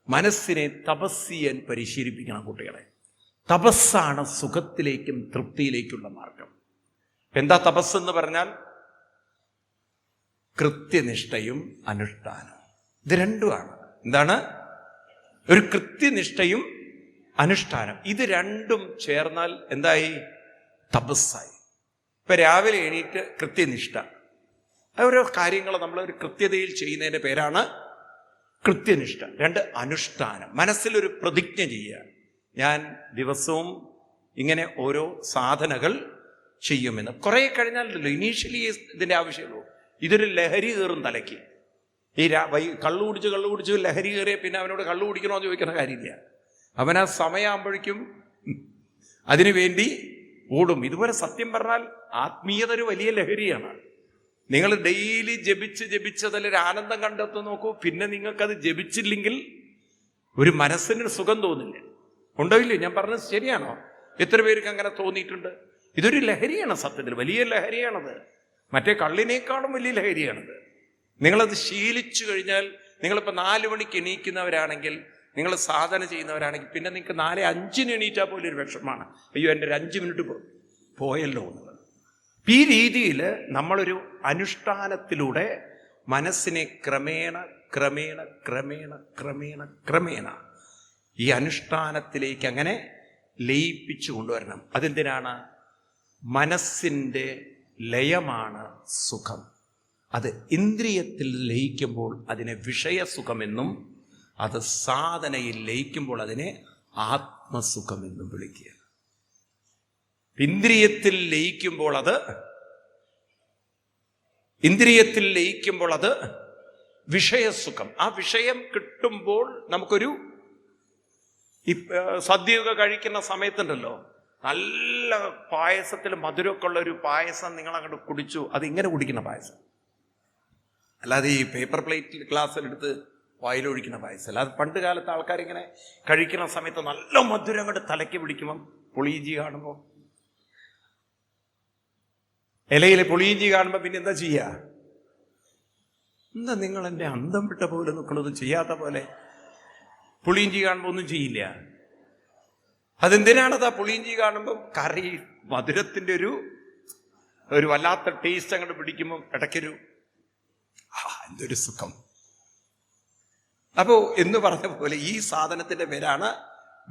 മനസ്സിനെ തപസ് ചെയ്യാൻ പരിശീലിപ്പിക്കണം കുട്ടികളെ. തപസ്സാണ് സുഖത്തിലേക്കും തൃപ്തിയിലേക്കുള്ള മാർഗം. എന്താ തപസ് എന്ന് പറഞ്ഞാൽ? കൃത്യനിഷ്ഠയും അനുഷ്ഠാനവും. ഇത് രണ്ടുമാണ്. എന്താണ്? ഒരു കൃത്യനിഷ്ഠയും അനുഷ്ഠാനം. ഇത് രണ്ടും ചേർന്നാൽ എന്തായി? തപസ്സായി. ഇപ്പൊ രാവിലെ എണീറ്റ് കൃത്യനിഷ്ഠ, ഓരോ കാര്യങ്ങൾ നമ്മളൊരു കൃത്യതയിൽ ചെയ്യുന്നതിൻ്റെ പേരാണ് കൃത്യനിഷ്ഠ. 2 അനുഷ്ഠാനം. മനസ്സിലൊരു പ്രതിജ്ഞ ചെയ്യുക, ഞാൻ ദിവസവും ഇങ്ങനെ ഓരോ സാധനകൾ ചെയ്യുമെന്ന്. കുറേ കഴിഞ്ഞാലല്ലോ ഇനീഷ്യലി ഇതിൻ്റെ ആവശ്യമുള്ളൂ. ഇതൊരു ലഹരി കയറും തലയ്ക്ക്. ഈ കള്ളു കുടിച്ച് ലഹരി കയറിയ പിന്നെ അവനോട് കള്ളു കുടിക്കണോ എന്ന് ചോദിക്കുന്ന കാര്യമില്ല. അവൻ ആ സമയമാകുമ്പോഴേക്കും അതിനു വേണ്ടി ഓടും. ഇതുപോലെ സത്യം പറഞ്ഞാൽ ആത്മീയത ഒരു വലിയ ലഹരിയാണ്. നിങ്ങൾ ഡെയിലി ജപിച്ച് അതിലൊരു ആനന്ദം കണ്ടെത്തും നോക്കൂ. പിന്നെ നിങ്ങൾക്കത് ജപിച്ചില്ലെങ്കിൽ ഒരു മനസ്സിന് സുഖം തോന്നില്ല. ഉണ്ടോ ഇല്ലയോ? ഞാൻ പറഞ്ഞത് ശരിയാണോ? എത്ര പേർക്ക് അങ്ങനെ തോന്നിയിട്ടുണ്ട്? ഇതൊരു ലഹരിയാണ്, സത്യത്തിൽ വലിയ ലഹരിയാണത്. മറ്റേ കള്ളിനേക്കാളും വലിയ ലഹരിയാണത്. നിങ്ങളത് ശീലിച്ചു കഴിഞ്ഞാൽ, നിങ്ങളിപ്പോൾ 4 മണിക്ക് എണീക്കുന്നവരാണെങ്കിൽ, നിങ്ങൾ സാധന ചെയ്യുന്നവരാണെങ്കിൽ, പിന്നെ നിങ്ങൾക്ക് 4:05 എണീറ്റാൽ പോലും ഒരു വിഷമാണ്. അയ്യോ എൻ്റെ ഒരു 5 മിനിറ്റ് പോയല്ലോ എന്നുള്ളത്. ഈ രീതിയിൽ നമ്മളൊരു അനുഷ്ഠാനത്തിലൂടെ മനസ്സിനെ ക്രമേണ ക്രമേണ ക്രമേണ ക്രമേണ ക്രമേണ ഈ അനുഷ്ഠാനത്തിലേക്ക് അങ്ങനെ ലയിപ്പിച്ചു കൊണ്ടുവരണം. അതെന്തിനാണ്? മനസ്സിൻ്റെ ലയമാണ് സുഖം. അത് ഇന്ദ്രിയത്തിൽ ലയിക്കുമ്പോൾ അതിനെ വിഷയസുഖമെന്നും, അത് സാധനയിൽ ലയിക്കുമ്പോൾ അതിനെ ആത്മസുഖമെന്നും വിളിക്കുക. ഇന്ദ്രിയത്തിൽ ലയിക്കുമ്പോൾ അത് വിഷയസുഖം. ആ വിഷയം കിട്ടുമ്പോൾ നമുക്കൊരു സദ്യയൊക്കെ കഴിക്കുന്ന സമയത്തുണ്ടല്ലോ, നല്ല പായസത്തിൽ മധുരമൊക്കെ ഉള്ള ഒരു പായസം നിങ്ങൾ അങ്ങോട്ട് കുടിച്ചു. അത് ഇങ്ങനെ കുടിക്കുന്ന പായസം, അല്ലാതെ ഈ പേപ്പർ പ്ലേറ്റിൽ ഗ്ലാസ്സിലെടുത്ത് വായിലൊഴിക്കുന്ന പായസം അല്ല. അത് പണ്ട് കാലത്ത് ആൾക്കാരിങ്ങനെ കഴിക്കുന്ന സമയത്ത് നല്ല മധുരം അങ്ങോട്ട് തലയ്ക്ക് പിടിക്കുമ്പം പുളിയിഞ്ചി കാണുമ്പോൾ, ഇലയിൽ പുളിയിഞ്ചി കാണുമ്പോൾ പിന്നെ എന്താ ചെയ്യുക? എന്താ നിങ്ങൾ എൻ്റെ അന്തം വിട്ട പോലെ നിൽക്കണതൊന്നും ചെയ്യാത്ത പോലെ? പുളിയിഞ്ചി കാണുമ്പോൾ ഒന്നും ചെയ്യില്ല. അതെന്തിനാണത്? ആ പുളിയിഞ്ചി കാണുമ്പം കറി മധുരത്തിൻ്റെ ഒരു വല്ലാത്ത ടേസ്റ്റ് അങ്ങോട്ട് പിടിക്കുമ്പം ഇടയ്ക്കൊരു എന്തൊരു സുഖം. അപ്പോ എന്ന് പറഞ്ഞ പോലെ ഈ സാധനത്തിന്റെ പേരാണ്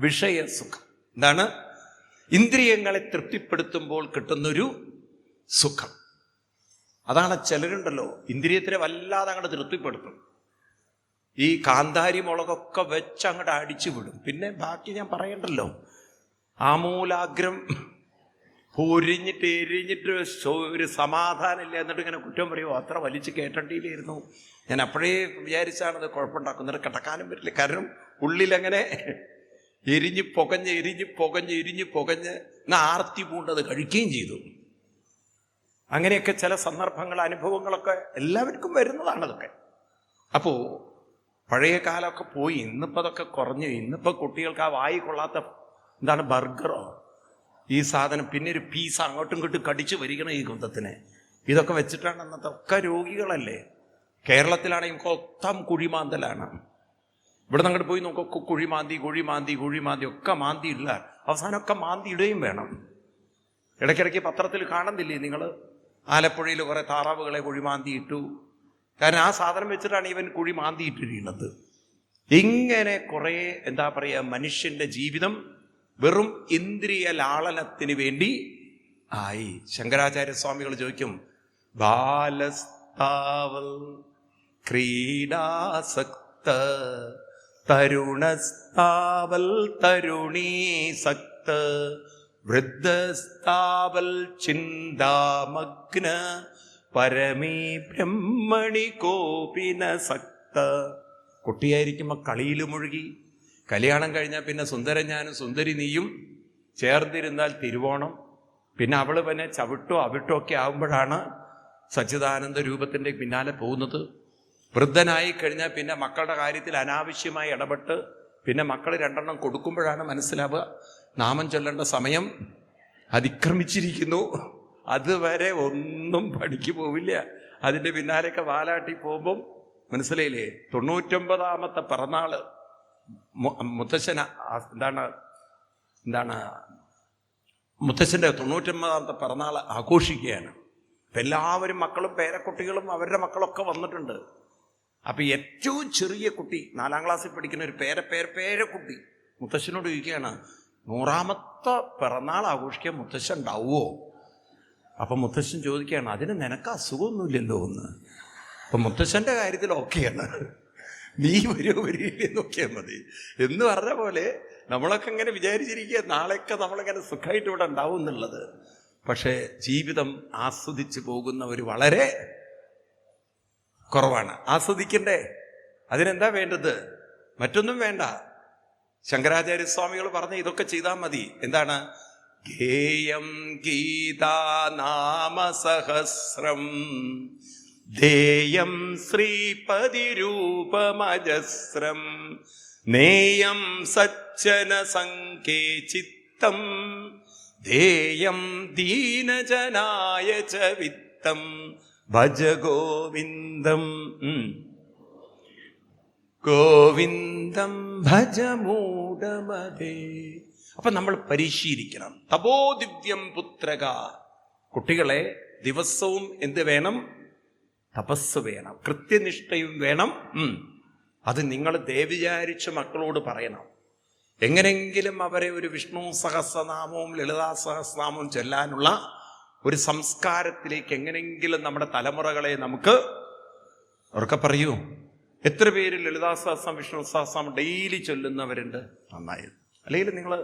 വിഷയസുഖം. എന്താണ്? ഇന്ദ്രിയങ്ങളെ തൃപ്തിപ്പെടുത്തുമ്പോൾ കിട്ടുന്നൊരു സുഖം. അതാണ് ചിലരുണ്ടല്ലോ ഇന്ദ്രിയത്തിനെ വല്ലാതെ അങ്ങോട്ട് തൃപ്തിപ്പെടുത്തും. ഈ കാന്താരി മുളകൊക്കെ വെച്ച് അങ്ങോട്ട് അടിച്ചു വിടും. പിന്നെ ബാക്കി ഞാൻ പറയണ്ടല്ലോ. ആമൂലാഗ്രം പൊരിഞ്ഞിട്ട് എരിഞ്ഞിട്ട് ഒരു സമാധാനമില്ല. എന്നിട്ട് ഇങ്ങനെ കുറ്റം പറയുമോ, അത്ര വലിച്ച് കേട്ടണ്ടിയിലായിരുന്നു, ഞാൻ അപ്പോഴേ വിചാരിച്ചാണത് കുഴപ്പമുണ്ടാക്കുന്നത്, കിടക്കാനും പറ്റില്ല. കാരണം ഉള്ളിലങ്ങനെ എരിഞ്ഞ് പുകഞ്ഞ് ആർത്തി പൂണ്ടത് കഴിക്കുകയും ചെയ്തു. അങ്ങനെയൊക്കെ ചില സന്ദർഭങ്ങൾ അനുഭവങ്ങളൊക്കെ എല്ലാവർക്കും വരുന്നതാണ് അതൊക്കെ. അപ്പോൾ പഴയ കാലമൊക്കെ പോയി. ഇന്നിപ്പോൾ അതൊക്കെ കുറഞ്ഞു. ഇന്നിപ്പോൾ കുട്ടികൾക്ക് ആ വായി കൊള്ളാത്ത എന്താണ് ബർഗറോ ഈ സാധനം, പിന്നെ ഒരു പീസ് അങ്ങോട്ടും ഇങ്ങോട്ടും കടിച്ചു വരികണം ഈ കുന്തത്തിനെ. ഇതൊക്കെ വെച്ചിട്ടാണ് അന്നത്തെ ഒക്കെ രോഗികളല്ലേ. കേരളത്തിലാണെങ്കിൽ മൊത്തം കുഴിമാന്തലാണ്. ഇവിടെ അങ്ങോട്ട് പോയി നോക്കൊക്കെ കുഴിമാന്തി ഒക്കെ മാന്തി ഇല്ല. അവസാനമൊക്കെ മാന്തി ഇടുകയും വേണം. ഇടയ്ക്കിടയ്ക്ക് പത്രത്തിൽ കാണുന്നില്ലേ നിങ്ങൾ? ആലപ്പുഴയിൽ കുറെ താറാവുകളെ കുഴിമാന്തി ഇട്ടു. കാരണം ആ സാധനം വെച്ചിട്ടാണ് ഇവൻ കുഴി മാന്തിയിട്ടിരിക്കുന്നത്. ഇങ്ങനെ കുറെ എന്താ പറയുക, മനുഷ്യന്റെ ജീവിതം വെറും ഇന്ദ്രിയ ലാളനത്തിന് വേണ്ടി ആയി. ശങ്കരാചാര്യസ്വാമികൾ ചോദിക്കും, ബാലസ്താവൽ ക്രീഡാസക്ത തരുണസ്താവൽ തരുണീസക്ത വൃദ്ധസ്താവൽ ചിന്താമഗ്ന പരമേ ബ്രഹ്മണി കോപിന സക്ത. കുട്ടിയായിരിക്കുമ്പോൾ കളിയിൽ മുഴുകി, കല്യാണം കഴിഞ്ഞാൽ പിന്നെ സുന്ദരൻ ഞാനും സുന്ദരി നീയും ചേർന്നിരുന്നാൽ തിരുവോണം. പിന്നെ അവള് പിന്നെ ചവിട്ടോ അവിട്ടോ ഒക്കെ ആകുമ്പോഴാണ് സച്ചിദാനന്ദ രൂപത്തിൻ്റെ പിന്നാലെ പോകുന്നത്. വൃദ്ധനായി കഴിഞ്ഞാൽ പിന്നെ മക്കളുടെ കാര്യത്തിൽ അനാവശ്യമായി ഇടപെട്ട് പിന്നെ മക്കൾ 2 കൊടുക്കുമ്പോഴാണ് മനസ്സിലാവുക നാമം ചൊല്ലേണ്ട സമയം അതിക്രമിച്ചിരിക്കുന്നു. അതുവരെ ഒന്നും പഠിക്ക് പോവില്ല. അതിൻ്റെ പിന്നാലെയൊക്കെ വാലാട്ടി പോകുമ്പം മനസ്സിലായില്ലേ, 99ാമത്തെ പിറന്നാള് മുത്തശ്ശന മുത്തശ്ശൻ്റെ 99ാമത്തെ പിറന്നാൾ ആഘോഷിക്കുകയാണ്. അപ്പം എല്ലാവരും മക്കളും പേരക്കുട്ടികളും അവരുടെ മക്കളൊക്കെ വന്നിട്ടുണ്ട്. അപ്പം ഏറ്റവും ചെറിയ കുട്ടി 4ാം ക്ലാസ്സിൽ പഠിക്കുന്ന ഒരു പേരക്കുട്ടി മുത്തശ്ശനോട് ചോദിക്കുകയാണ്, 100ാമത്തെ പിറന്നാൾ ആഘോഷിക്കാൻ മുത്തശ്ശൻ ഉണ്ടാവുമോ? അപ്പം മുത്തശ്ശൻ ചോദിക്കുകയാണ്, അതിന് നിനക്ക് അസുഖമൊന്നുമില്ലല്ലോ എന്ന്. അപ്പം മുത്തശ്ശൻ്റെ കാര്യത്തിൽ ഓക്കെയാണ്, നീ വരില്ലേ നോക്കിയാൽ മതി എന്ന് പറഞ്ഞ പോലെ നമ്മളൊക്കെ ഇങ്ങനെ വിചാരിച്ചിരിക്കുക നാളെയൊക്കെ നമ്മളിങ്ങനെ സുഖമായിട്ട് ഇവിടെ ഉണ്ടാവും എന്നുള്ളത്. പക്ഷേ ജീവിതം ആസ്വദിച്ച് പോകുന്നവർ വളരെ കുറവാണ്. ആസ്വദിക്കണ്ടേ? അതിനെന്താ വേണ്ടത്? മറ്റൊന്നും വേണ്ട. ശങ്കരാചാര്യസ്വാമികൾ പറഞ്ഞ ഇതൊക്കെ ചെയ്താൽ മതി. എന്താണ്? ഗേയം ഗീതാനാമസഹസ്രം ദേയം ശ്രീപതി രൂപമജസ്രം നേയം സജ്ജന സംഖേ ചിത്തം ദേയം ദീനജനായ ച വിത്തം ഭജ ഗോവിന്ദം ഗോവിന്ദം ഭജ മൂഢമതേ. അപ്പൊ നമ്മൾ പരിശീലിക്കണം. തപോദിവ്യം പുത്രക. കുട്ടികളെ ദിവസവും എന്ത് വേണം? തപസ് വേണം, കൃത്യനിഷ്ഠയും വേണം. അത് നിങ്ങൾ വിചാരിച്ച് മക്കളോട് പറയണം. എങ്ങനെങ്കിലും അവരെ ഒരു വിഷ്ണു സഹസ്രനാമവും ലളിതാ സഹസ്രനാമവും ചൊല്ലാനുള്ള ഒരു സംസ്കാരത്തിലേക്ക് എങ്ങനെങ്കിലും നമ്മുടെ തലമുറകളെ നമുക്ക് അവർക്ക് പറയൂ. എത്ര പേര് ലളിതാ സഹസ്രം വിഷ്ണു സഹസ്രം ഡെയിലി ചൊല്ലുന്നവരുണ്ട്? നന്നായത്. അല്ലെങ്കിൽ നിങ്ങൾ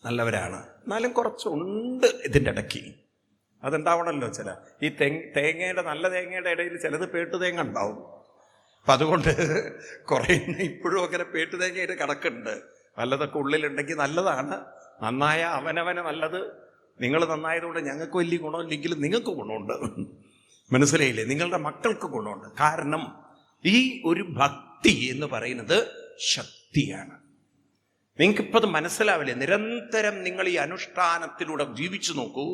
നല്ലവരാണ്, എന്നാലും കുറച്ചുണ്ട് ഇതിൻ്റെ ഇടയ്ക്ക്. അതുണ്ടാവണമല്ലോ. ചില ഈ തേങ്ങയുടെ നല്ല തേങ്ങയുടെ ഇടയിൽ ചിലത് പേട്ടുതേങ്ങ ഉണ്ടാവും. അപ്പം അതുകൊണ്ട് കുറേ ഇപ്പോഴും അങ്ങനെ പേട്ടുതേങ്ങയുടെ കണക്കുണ്ട്. നല്ലതൊക്കെ ഉള്ളിലുണ്ടെങ്കിൽ നല്ലതാണ്. നന്നായ അവനവന് നല്ലത്. നിങ്ങൾ നന്നായതുകൊണ്ട് ഞങ്ങൾക്ക് വലിയ ഗുണമില്ലെങ്കിലും നിങ്ങൾക്ക് ഗുണമുണ്ട്. മനസ്സിലായില്ലേ? നിങ്ങളുടെ മക്കൾക്ക് ഗുണമുണ്ട്. കാരണം ഈ ഒരു ഭക്തി എന്ന് പറയുന്നത് ശക്തിയാണ്. നിങ്ങൾക്കിപ്പോൾ അത് മനസ്സിലാവില്ലേ? നിരന്തരം നിങ്ങൾ ഈ അനുഷ്ഠാനത്തിലൂടെ ജീവിച്ചു നോക്കൂ.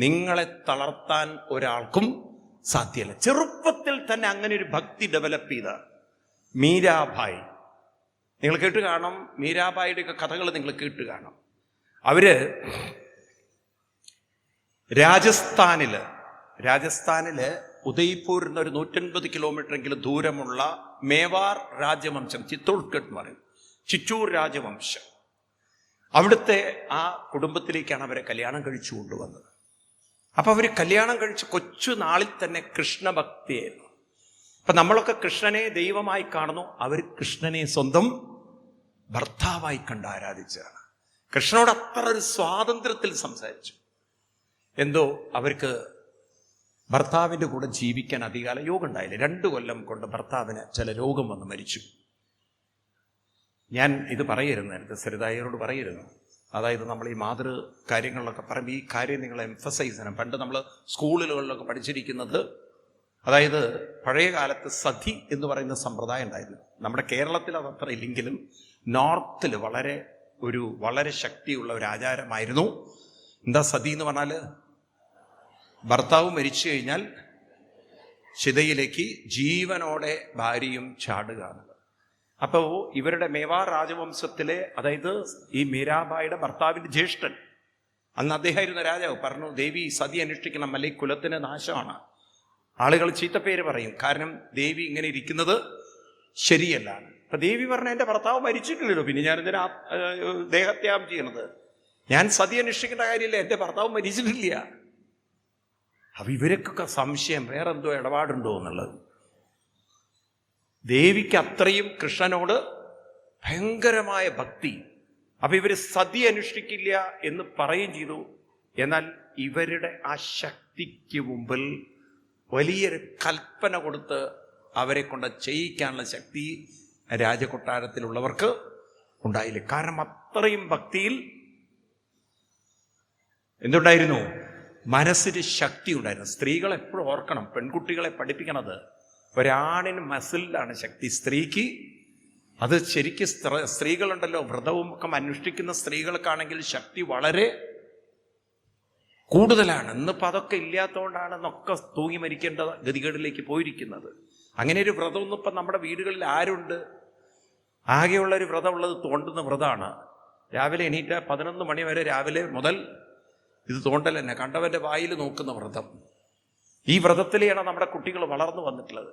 നിങ്ങളെ തളർത്താൻ ഒരാൾക്കും സാധ്യമല്ല. ചെറുപ്പത്തിൽ തന്നെ അങ്ങനെ ഒരു ഭക്തി ഡെവലപ്പ് ചെയ്ത മീരാഭായ് നിങ്ങൾ കേട്ട് കാണും. മീരാഭായിയുടെയൊക്കെ കഥകൾ നിങ്ങൾ കേട്ട് കാണും. അവര് രാജസ്ഥാനില് ഉദയ്പൂരിൽ നിന്ന് ഒരു 150 കിലോമീറ്ററെങ്കിലും ദൂരമുള്ള മേവാർ രാജവംശം, ചിത്തോർഗഡ് എന്ന് പറയും, ചിറ്റൂർ രാജവംശം, അവിടുത്തെ ആ കുടുംബത്തിലേക്കാണ് അവരെ കല്യാണം കഴിച്ചു കൊണ്ടുവന്നത്. അപ്പൊ അവർ കല്യാണം കഴിച്ച് കൊച്ചു നാളിൽ തന്നെ കൃഷ്ണഭക്തിയായിരുന്നു. അപ്പൊ നമ്മളൊക്കെ കൃഷ്ണനെ ദൈവമായി കാണുന്നു. അവർ കൃഷ്ണനെ സ്വന്തം ഭർത്താവായി കണ്ട് ആരാധിച്ചതാണ്. കൃഷ്ണനോട് അത്ര ഒരു സ്വാതന്ത്ര്യത്തിൽ സംസാരിച്ചു. എന്തോ അവർക്ക് ഭർത്താവിൻ്റെ കൂടെ ജീവിക്കാൻ അധികാല യോഗം ഉണ്ടായില്ല. 2 കൊല്ലം കൊണ്ട് ഭർത്താവിന് ചില രോഗം വന്ന് മരിച്ചു. ഞാൻ ഇത് പറയരുന്നു, എനിക്ക് സരിതായരോട് പറയരുന്നു. അതായത് നമ്മൾ ഈ മാതൃ കാര്യങ്ങളിലൊക്കെ പറയുമ്പോൾ ഈ കാര്യം നിങ്ങൾ എംഫസൈസ് ചെയ്യണം. പണ്ട് നമ്മൾ സ്കൂളുകളിലൊക്കെ പഠിച്ചിരിക്കുന്നത് അതായത് പഴയ കാലത്ത് സതി എന്ന് പറയുന്ന സമ്പ്രദായം ഉണ്ടായിരുന്നു. നമ്മുടെ കേരളത്തിൽ അതത്ര ഇല്ലെങ്കിലും നോർത്തിൽ വളരെ ശക്തിയുള്ള ഒരു ആചാരമായിരുന്നു. എന്താ സതി എന്ന് പറഞ്ഞാൽ? ഭർത്താവ് മരിച്ചു കഴിഞ്ഞാൽ ചിതയിലേക്ക് ജീവനോടെ ഭാര്യയും ചാടുക എന്നുള്ളത്. അപ്പോൾ ഇവരുടെ മേവാർ രാജവംശത്തിലെ, അതായത് ഈ മീരാബായിയുടെ ഭർത്താവിൻ്റെ ജ്യേഷ്ഠൻ, അന്ന് അദ്ദേഹമായിരുന്ന രാജാവ് പറഞ്ഞു, ദേവി സതി അനുഷ്ഠിക്കണം, അല്ലെങ്കിൽ കുലത്തിന് നാശമാണ്. ആളുകൾ ചീത്തപ്പേര് പറയും, കാരണം ദേവി ഇങ്ങനെ ഇരിക്കുന്നത് ശരിയല്ല. അപ്പൊ ദേവി പറഞ്ഞ എൻ്റെ ഭർത്താവ് മരിച്ചിട്ടില്ലല്ലോ, പിന്നെ ഞാൻ എന്തിനാ ദേഹത്യാഗം ചെയ്യണത്? ഞാൻ സതി അനുഷ്ഠിക്കേണ്ട കാര്യമില്ല, എൻ്റെ ഭർത്താവ് മരിച്ചിട്ടില്ല. അപ്പൊ ഇവർക്കൊക്കെ സംശയം വേറെന്തോ ഇടപാടുണ്ടോ എന്നുള്ളത്. ദേവിക്ക് അത്രയും കൃഷ്ണനോട് ഭയങ്കരമായ ഭക്തി. അപ്പൊ ഇവര് സതി അനുഷ്ഠിക്കില്ല എന്ന് പറയുകയും ചെയ്തു. എന്നാൽ ഇവരുടെ ആ ശക്തിക്ക് മുമ്പിൽ വലിയൊരു കൽപ്പന കൊടുത്ത് അവരെ കൊണ്ട് ചെയ്യിക്കാനുള്ള ശക്തി രാജകൊട്ടാരത്തിലുള്ളവർക്ക് ഉണ്ടായില്ല. കാരണം അത്രയും ഭക്തിയിൽ എന്തുണ്ടായിരുന്നു? മനസ്സിന് ശക്തി ഉണ്ടായിരുന്നു. സ്ത്രീകൾ എപ്പോഴും ഓർക്കണം, പെൺകുട്ടികളെ പഠിപ്പിക്കണത് ഒരാണിന് മസിലാണ് ശക്തി, സ്ത്രീക്ക് അത് ശരിക്കും സ്ത്രീകളുണ്ടല്ലോ, വ്രതവും ഒക്കെ അനുഷ്ഠിക്കുന്ന സ്ത്രീകൾക്കാണെങ്കിൽ ശക്തി വളരെ കൂടുതലാണ്. ഇന്നിപ്പോൾ അതൊക്കെ ഇല്ലാത്തതുകൊണ്ടാണ് എന്നൊക്കെ തൂങ്ങി മരിക്കേണ്ട ഗതികേടിലേക്ക് പോയിരിക്കുന്നത്. അങ്ങനെ ഒരു വ്രതമൊന്നും ഇപ്പം നമ്മുടെ വീടുകളിൽ ആരുണ്ട്? ആകെയുള്ളൊരു വ്രതമുള്ളത് തോണ്ടുന്ന വ്രതമാണ്. രാവിലെ എണീറ്റ 11 മണി വരെ രാവിലെ മുതൽ ഇത് തോണ്ടൽ തന്നെ, കണ്ടവൻ്റെ വായിൽ നോക്കുന്ന വ്രതം. ഈ വ്രതത്തിലെയാണ് നമ്മുടെ കുട്ടികൾ വളർന്നു വന്നിട്ടുള്ളത്.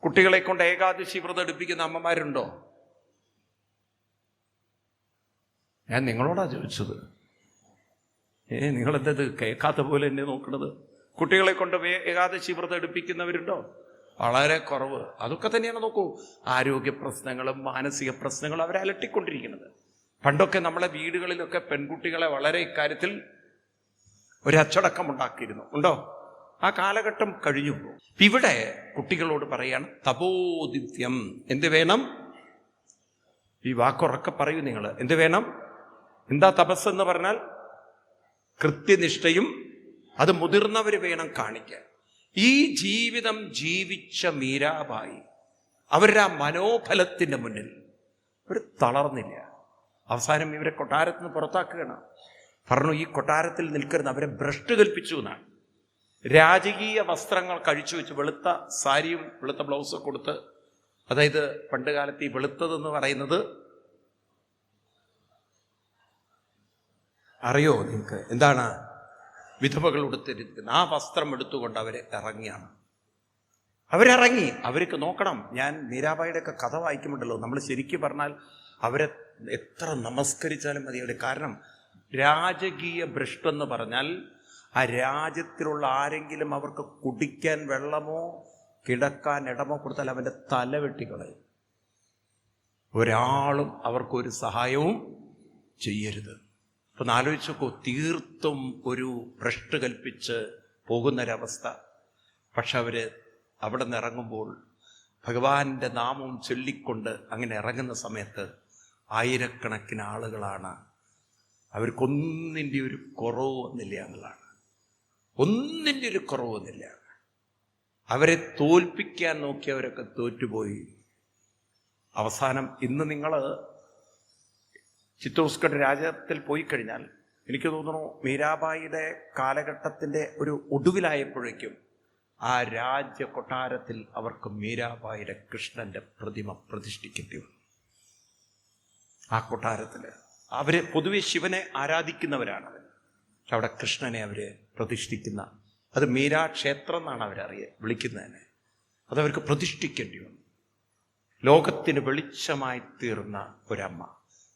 കുട്ടികളെ കൊണ്ട് ഏകാദശി വ്രതം എടുപ്പിക്കുന്ന അമ്മമാരുണ്ടോ? ഞാൻ നിങ്ങളോടാ ചോദിച്ചത്. നിങ്ങളെന്തത് കേൾക്കാത്ത പോലെ എന്നെ നോക്കണത്? കുട്ടികളെ കൊണ്ട് ഏകാദശി വ്രതം എടുപ്പിക്കുന്നവരുണ്ടോ? വളരെ കുറവ്. അതൊക്കെ തന്നെയാണ് നോക്കൂ, ആരോഗ്യ പ്രശ്നങ്ങളും മാനസിക പ്രശ്നങ്ങളും അവരെ അലട്ടിക്കൊണ്ടിരിക്കുന്നത്. പണ്ടൊക്കെ നമ്മളെ വീടുകളിലൊക്കെ പെൺകുട്ടികളെ വളരെ ഇക്കാര്യത്തിൽ ഒരു അച്ചടക്കം ഉണ്ടാക്കിയിരുന്നു. ഉണ്ടോ? ആ കാലഘട്ടം കഴിഞ്ഞു. ഇവിടെ കുട്ടികളോട് പറയാണ് തപോദിവ്യം. എന്ത് വേണം? ഈ വാക്കുറക്കെ പറയൂ നിങ്ങൾ. എന്ത് വേണം? എന്താ തപസ് എന്ന് പറഞ്ഞാൽ? കൃത്യനിഷ്ഠയും, അത് മുതിർന്നവർ വേണം കാണിക്കാൻ. ഈ ജീവിതം ജീവിച്ച മീരാബായി അവരുടെ ആ മനോബലത്തിന്റെ മുന്നിൽ ഒരു തളർന്നില്ല. അവസാനം ഇവരെ കൊട്ടാരത്തിൽ നിന്ന് പുറത്താക്കുകയാണ്. പറഞ്ഞു, ഈ കൊട്ടാരത്തിൽ നിൽക്കരുത്, അവരെ ഭ്രഷ്ട് കൽപ്പിച്ചു എന്നാണ്. രാജകീയ വസ്ത്രങ്ങൾ കഴിച്ചു വെച്ച്, വെളുത്ത സാരിയും വെളുത്ത ബ്ലൗസും കൊടുത്ത്, അതായത് പണ്ട് കാലത്ത് ഈ വെളുത്തതെന്ന് പറയുന്നത് അറിയോ നിങ്ങൾക്ക്? എന്താണ്? വിധവകൾ ഉടുത്തിരിക്കുന്നത് ആ വസ്ത്രം എടുത്തുകൊണ്ട് അവരെ ഇറങ്ങിയാണ്. അവരിറങ്ങി. അവർക്ക് നോക്കണം, ഞാൻ മീരാബായിയുടെ ഒക്കെ കഥ വായിക്കുമ്പോണ്ടല്ലോ, നമ്മൾ ശരിക്കും പറഞ്ഞാൽ അവരെ എത്ര നമസ്കരിച്ചാലും മതിയാവില്ല. കാരണം രാജകീയ ഭ്രഷ്ടെന്ന് പറഞ്ഞാൽ ആ രാജ്യത്തിലുള്ള ആരെങ്കിലും അവർക്ക് കുടിക്കാൻ വെള്ളമോ കിടക്കാൻ ഇടമോ കൊടുത്താൽ അവൻ്റെ തല വെട്ടിക്കളയും. ഒരാളും അവർക്കൊരു സഹായവും ചെയ്യരുത്. അപ്പം ആലോചിച്ച് നോക്കൂ, തീർത്തും ഒരു ഭ്രഷ്ട് കൽപ്പിച്ച് പോകുന്നൊരവസ്ഥ. പക്ഷെ അവർ അവിടെ നിന്ന് ഇറങ്ങുമ്പോൾ ഭഗവാന്റെ നാമം ചൊല്ലിക്കൊണ്ട് അങ്ങനെ ഇറങ്ങുന്ന സമയത്ത് ആയിരക്കണക്കിന് ആളുകളാണ്. അവർക്കൊന്നിൻ്റെ ഒരു കുറവ് വന്നില്ല എന്നുള്ളതാണ്. ഒന്നിൻ്റെ ഒരു കുറവ് വന്നില്ല. അവരെ തോൽപ്പിക്കാൻ നോക്കിയവരൊക്കെ തോറ്റുപോയി. അവസാനം ഇന്ന് നിങ്ങൾ ചിത്തോസ്ഗഡ് രാജ്യത്തിൽ പോയി കഴിഞ്ഞാൽ എനിക്ക് തോന്നുന്നു മീരാബായിയുടെ കാലഘട്ടത്തിൻ്റെ ഒരു ഒടുവിലായപ്പോഴേക്കും ആ രാജ്യ കൊട്ടാരത്തിൽ അവർക്ക് മീരാബായിയുടെ കൃഷ്ണന്റെ പ്രതിമ പ്രതിഷ്ഠിക്കേണ്ടി വന്നു. ആ കൊട്ടാരത്തിൽ അവര് പൊതുവെ ശിവനെ ആരാധിക്കുന്നവരാണ്. അവിടെ കൃഷ്ണനെ അവര് പ്രതിഷ്ഠിക്കുന്ന, അത് മീരാ ക്ഷേത്രം എന്നാണ് വിളിക്കുന്നതിനെ. അതവർക്ക് പ്രതിഷ്ഠിക്കേണ്ടി വന്നു. ലോകത്തിന് വെളിച്ചമായി തീർന്ന ഒരമ്മ,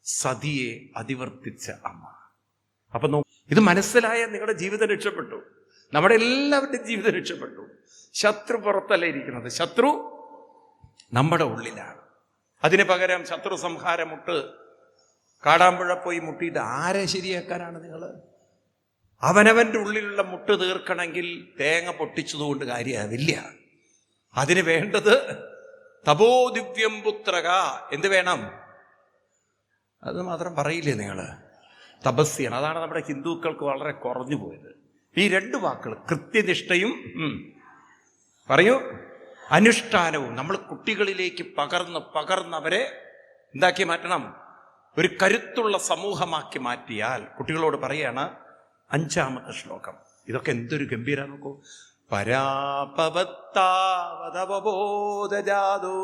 സതിയെ അതിവർത്തിച്ച അമ്മ. അപ്പൊ ഇത് മനസ്സിലായ നിങ്ങളുടെ ജീവിതം രക്ഷപ്പെട്ടു, നമ്മുടെ എല്ലാവരുടെയും ജീവിതം രക്ഷപ്പെട്ടു. ശത്രു പുറത്തല്ല ഇരിക്കുന്നത്, ശത്രു നമ്മുടെ ഉള്ളിലാണ്. അതിന് പകരം ശത്രു സംഹാരമുട്ട് കാടാമ്പുഴ പോയി മുട്ടിയിട്ട് ആരെ ശരിയാക്കാനാണ് നിങ്ങൾ? അവനവൻ്റെ ഉള്ളിലുള്ള മുട്ട് തീർക്കണമെങ്കിൽ തേങ്ങ പൊട്ടിച്ചതുകൊണ്ട് കാര്യമാവില്ല. അതിന് വേണ്ടത് തപോദിവ്യം പുത്രക. എന്ത് വേണം? അത് മാത്രം പറയില്ലേ നിങ്ങൾ? തപസ്യാണ്. അതാണ് നമ്മുടെ ഹിന്ദുക്കൾക്ക് വളരെ കുറഞ്ഞു പോയത്. ഈ രണ്ട് വാക്കുകൾ, കൃത്യനിഷ്ഠയും പറയൂ. അനുഷ്ഠാനവും നമ്മൾ കുട്ടികളിലേക്ക് പകർന്നവരെ എന്താക്കി മാറ്റണം? ഒരു കരുത്തുള്ള സമൂഹമാക്കി മാറ്റിയാൽ. കുട്ടികളോട് പറയാണ് 5-ാമത്തെ ശ്ലോകം. ഇതൊക്കെ എന്തൊരു ഗംഭീര നോക്കൂ. പരാപവത്താവതവബോധജാതോ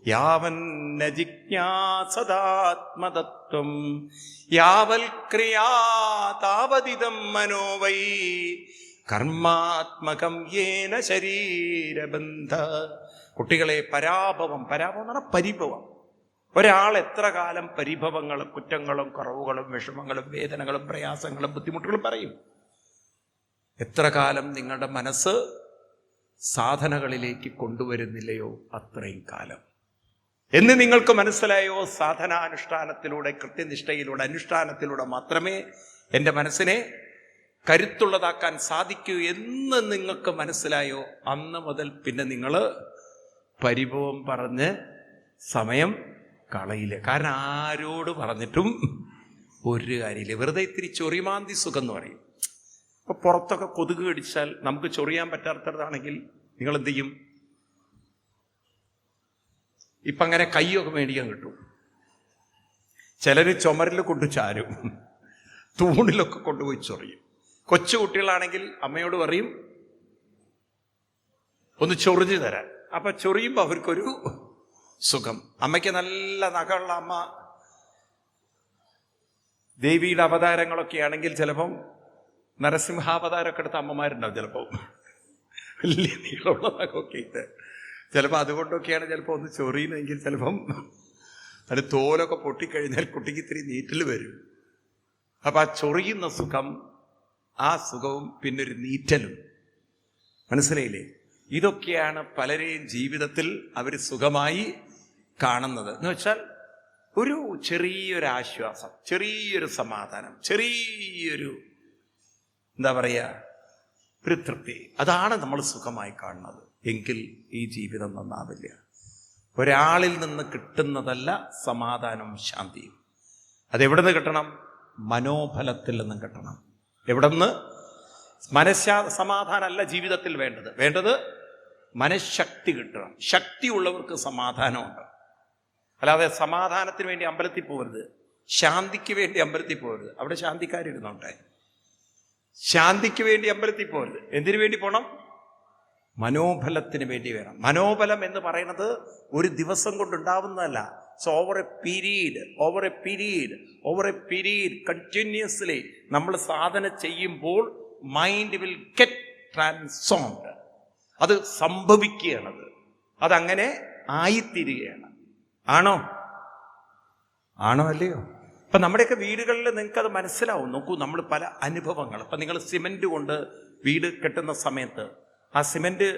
യാവന്ന ജിജ്ഞാസദാത്മതത്വം യാവൽ ക്രിയാ താവതിദം മനോവൈ കർമാത്മകം യേന ശരീരബന്ധ. കുട്ടികളെ പരാഭവം എന്ന് പറഞ്ഞാൽ പരിഭവം. ഒരാൾ എത്ര കാലം പരിഭവങ്ങളും കുറ്റങ്ങളും കുറവുകളും വിഷമങ്ങളും വേദനകളും പ്രയാസങ്ങളും ബുദ്ധിമുട്ടുകളും പറയും? എത്ര കാലം നിങ്ങളുടെ മനസ്സ് സാധനകളിലേക്ക് കൊണ്ടുവരുന്നില്ലയോ അത്രയും കാലം. എന്ന് നിങ്ങൾക്ക് മനസ്സിലായോ? സാധനാനുഷ്ഠാനത്തിലൂടെ, കൃത്യനിഷ്ഠയിലൂടെ, അനുഷ്ഠാനത്തിലൂടെ മാത്രമേ എൻ്റെ മനസ്സിനെ കരുത്തുള്ളതാക്കാൻ സാധിക്കൂ എന്ന് നിങ്ങൾക്ക് മനസ്സിലായോ? അന്ന് മുതൽ പിന്നെ നിങ്ങൾ പരിഭവം പറഞ്ഞ് സമയം കളയില്ല. കാരണം ആരോട് പറഞ്ഞിട്ടും ഒരു കാര്യമില്ല. വെറുതെ ഇത്തിരി ചൊറിമാന്തി സുഖം എന്ന് പറയും. ഇപ്പൊ പുറത്തൊക്കെ കൊതുക് കടിച്ചാൽ നമുക്ക് ചൊറിയാൻ പറ്റാത്തതാണെങ്കിൽ നിങ്ങൾ എന്ത് ചെയ്യും? ഇപ്പം അങ്ങനെ കൈയൊക്കെ മേടിക്കാൻ കിട്ടും. ചിലർ ചുമരിൽ കൊണ്ട് ചാരും, തൂണിലൊക്കെ കൊണ്ടുപോയി ചൊറിയും. കൊച്ചു കുട്ടികളാണെങ്കിൽ അമ്മയോട് പറയും ഒന്ന് ചൊറിഞ്ഞു തരാൻ. അപ്പൊ ചൊറിയുമ്പോൾ അവർക്കൊരു സുഖം. അമ്മയ്ക്ക് നല്ല നഖമുള്ള അമ്മ, ദേവിയുടെ അവതാരങ്ങളൊക്കെ ആണെങ്കിൽ ചിലപ്പം നരസിംഹാവതാരമൊക്കെ എടുത്ത അമ്മമാരുണ്ടാവും. ചിലപ്പോൾ വലിയ നീളമുള്ള നഖമൊക്കെ ഇട്ട് ചിലപ്പോൾ അതുകൊണ്ടൊക്കെയാണ് ചിലപ്പോൾ ഒന്ന് ചൊറിയുന്നതെങ്കിൽ ചിലപ്പം അത് തോലൊക്കെ പൊട്ടിക്കഴിഞ്ഞാൽ കുട്ടിക്ക് ഇത്തിരി നീറ്റൽ വരും. അപ്പം ആ ചൊറിയുന്ന സുഖം, ആ സുഖവും പിന്നൊരു നീറ്റലും. മനസ്സിലായില്ലേ? ഇതൊക്കെയാണ് പലരെയും ജീവിതത്തിൽ അവർ സുഖമായി കാണുന്നത്. എന്ന് വെച്ചാൽ ഒരു ചെറിയൊരു ആശ്വാസം, ചെറിയൊരു സമാധാനം, ചെറിയൊരു എന്താ പറയുക, ഒരു തൃപ്തി. അതാണ് നമ്മൾ സുഖമായി കാണുന്നത്. എങ്കിൽ ഈ ജീവിതം നന്നാവില്ല. ഒരാളിൽ നിന്ന് കിട്ടുന്നതല്ല സമാധാനവും ശാന്തിയും. അതെവിടെ നിന്ന് കിട്ടണം? മനോബലത്തിൽ നിന്നും കിട്ടണം. എവിടെ നിന്ന്? സമാധാനമല്ല ജീവിതത്തിൽ വേണ്ടത് മനഃശക്തി കിട്ടണം. ശക്തിയുള്ളവർക്ക് സമാധാനമുണ്ട്. അല്ലാതെ സമാധാനത്തിന് വേണ്ടി അമ്പലത്തിൽ പോകരുത്, ശാന്തിക്ക് വേണ്ടി അമ്പലത്തിൽ പോകരുത്. അവിടെ ശാന്തിക്കാരിരുന്നോട്ടെ. ശാന്തിക്ക് വേണ്ടി അമ്പലത്തിൽ പോകരുത്. എന്തിനു വേണ്ടി പോകണം? മനോബലത്തിന് വേണ്ടി വേണം. മനോബലം എന്ന് പറയുന്നത് ഒരു ദിവസം കൊണ്ടുണ്ടാവുന്നതല്ല. So over a period continuously നമ്മൾ സാധന ചെയ്യുമ്പോൾ മൈൻഡ് വിൽ ഗെറ്റ് ട്രാൻസ്ഫോംഡ്. അത് സംഭവിക്കുകയാണത്. അതങ്ങനെ ആയിത്തീരുകയാണ്. ആണോ അല്ലയോ? ഇപ്പൊ നമ്മുടെയൊക്കെ വീടുകളിൽ നിങ്ങൾക്കത് മനസ്സിലാവും. നോക്കൂ, നമ്മൾ പല അനുഭവങ്ങൾ. ഇപ്പൊ നിങ്ങൾ സിമെന്റ് കൊണ്ട് വീട് കെട്ടുന്ന സമയത്ത് ആ സിമെന്റ്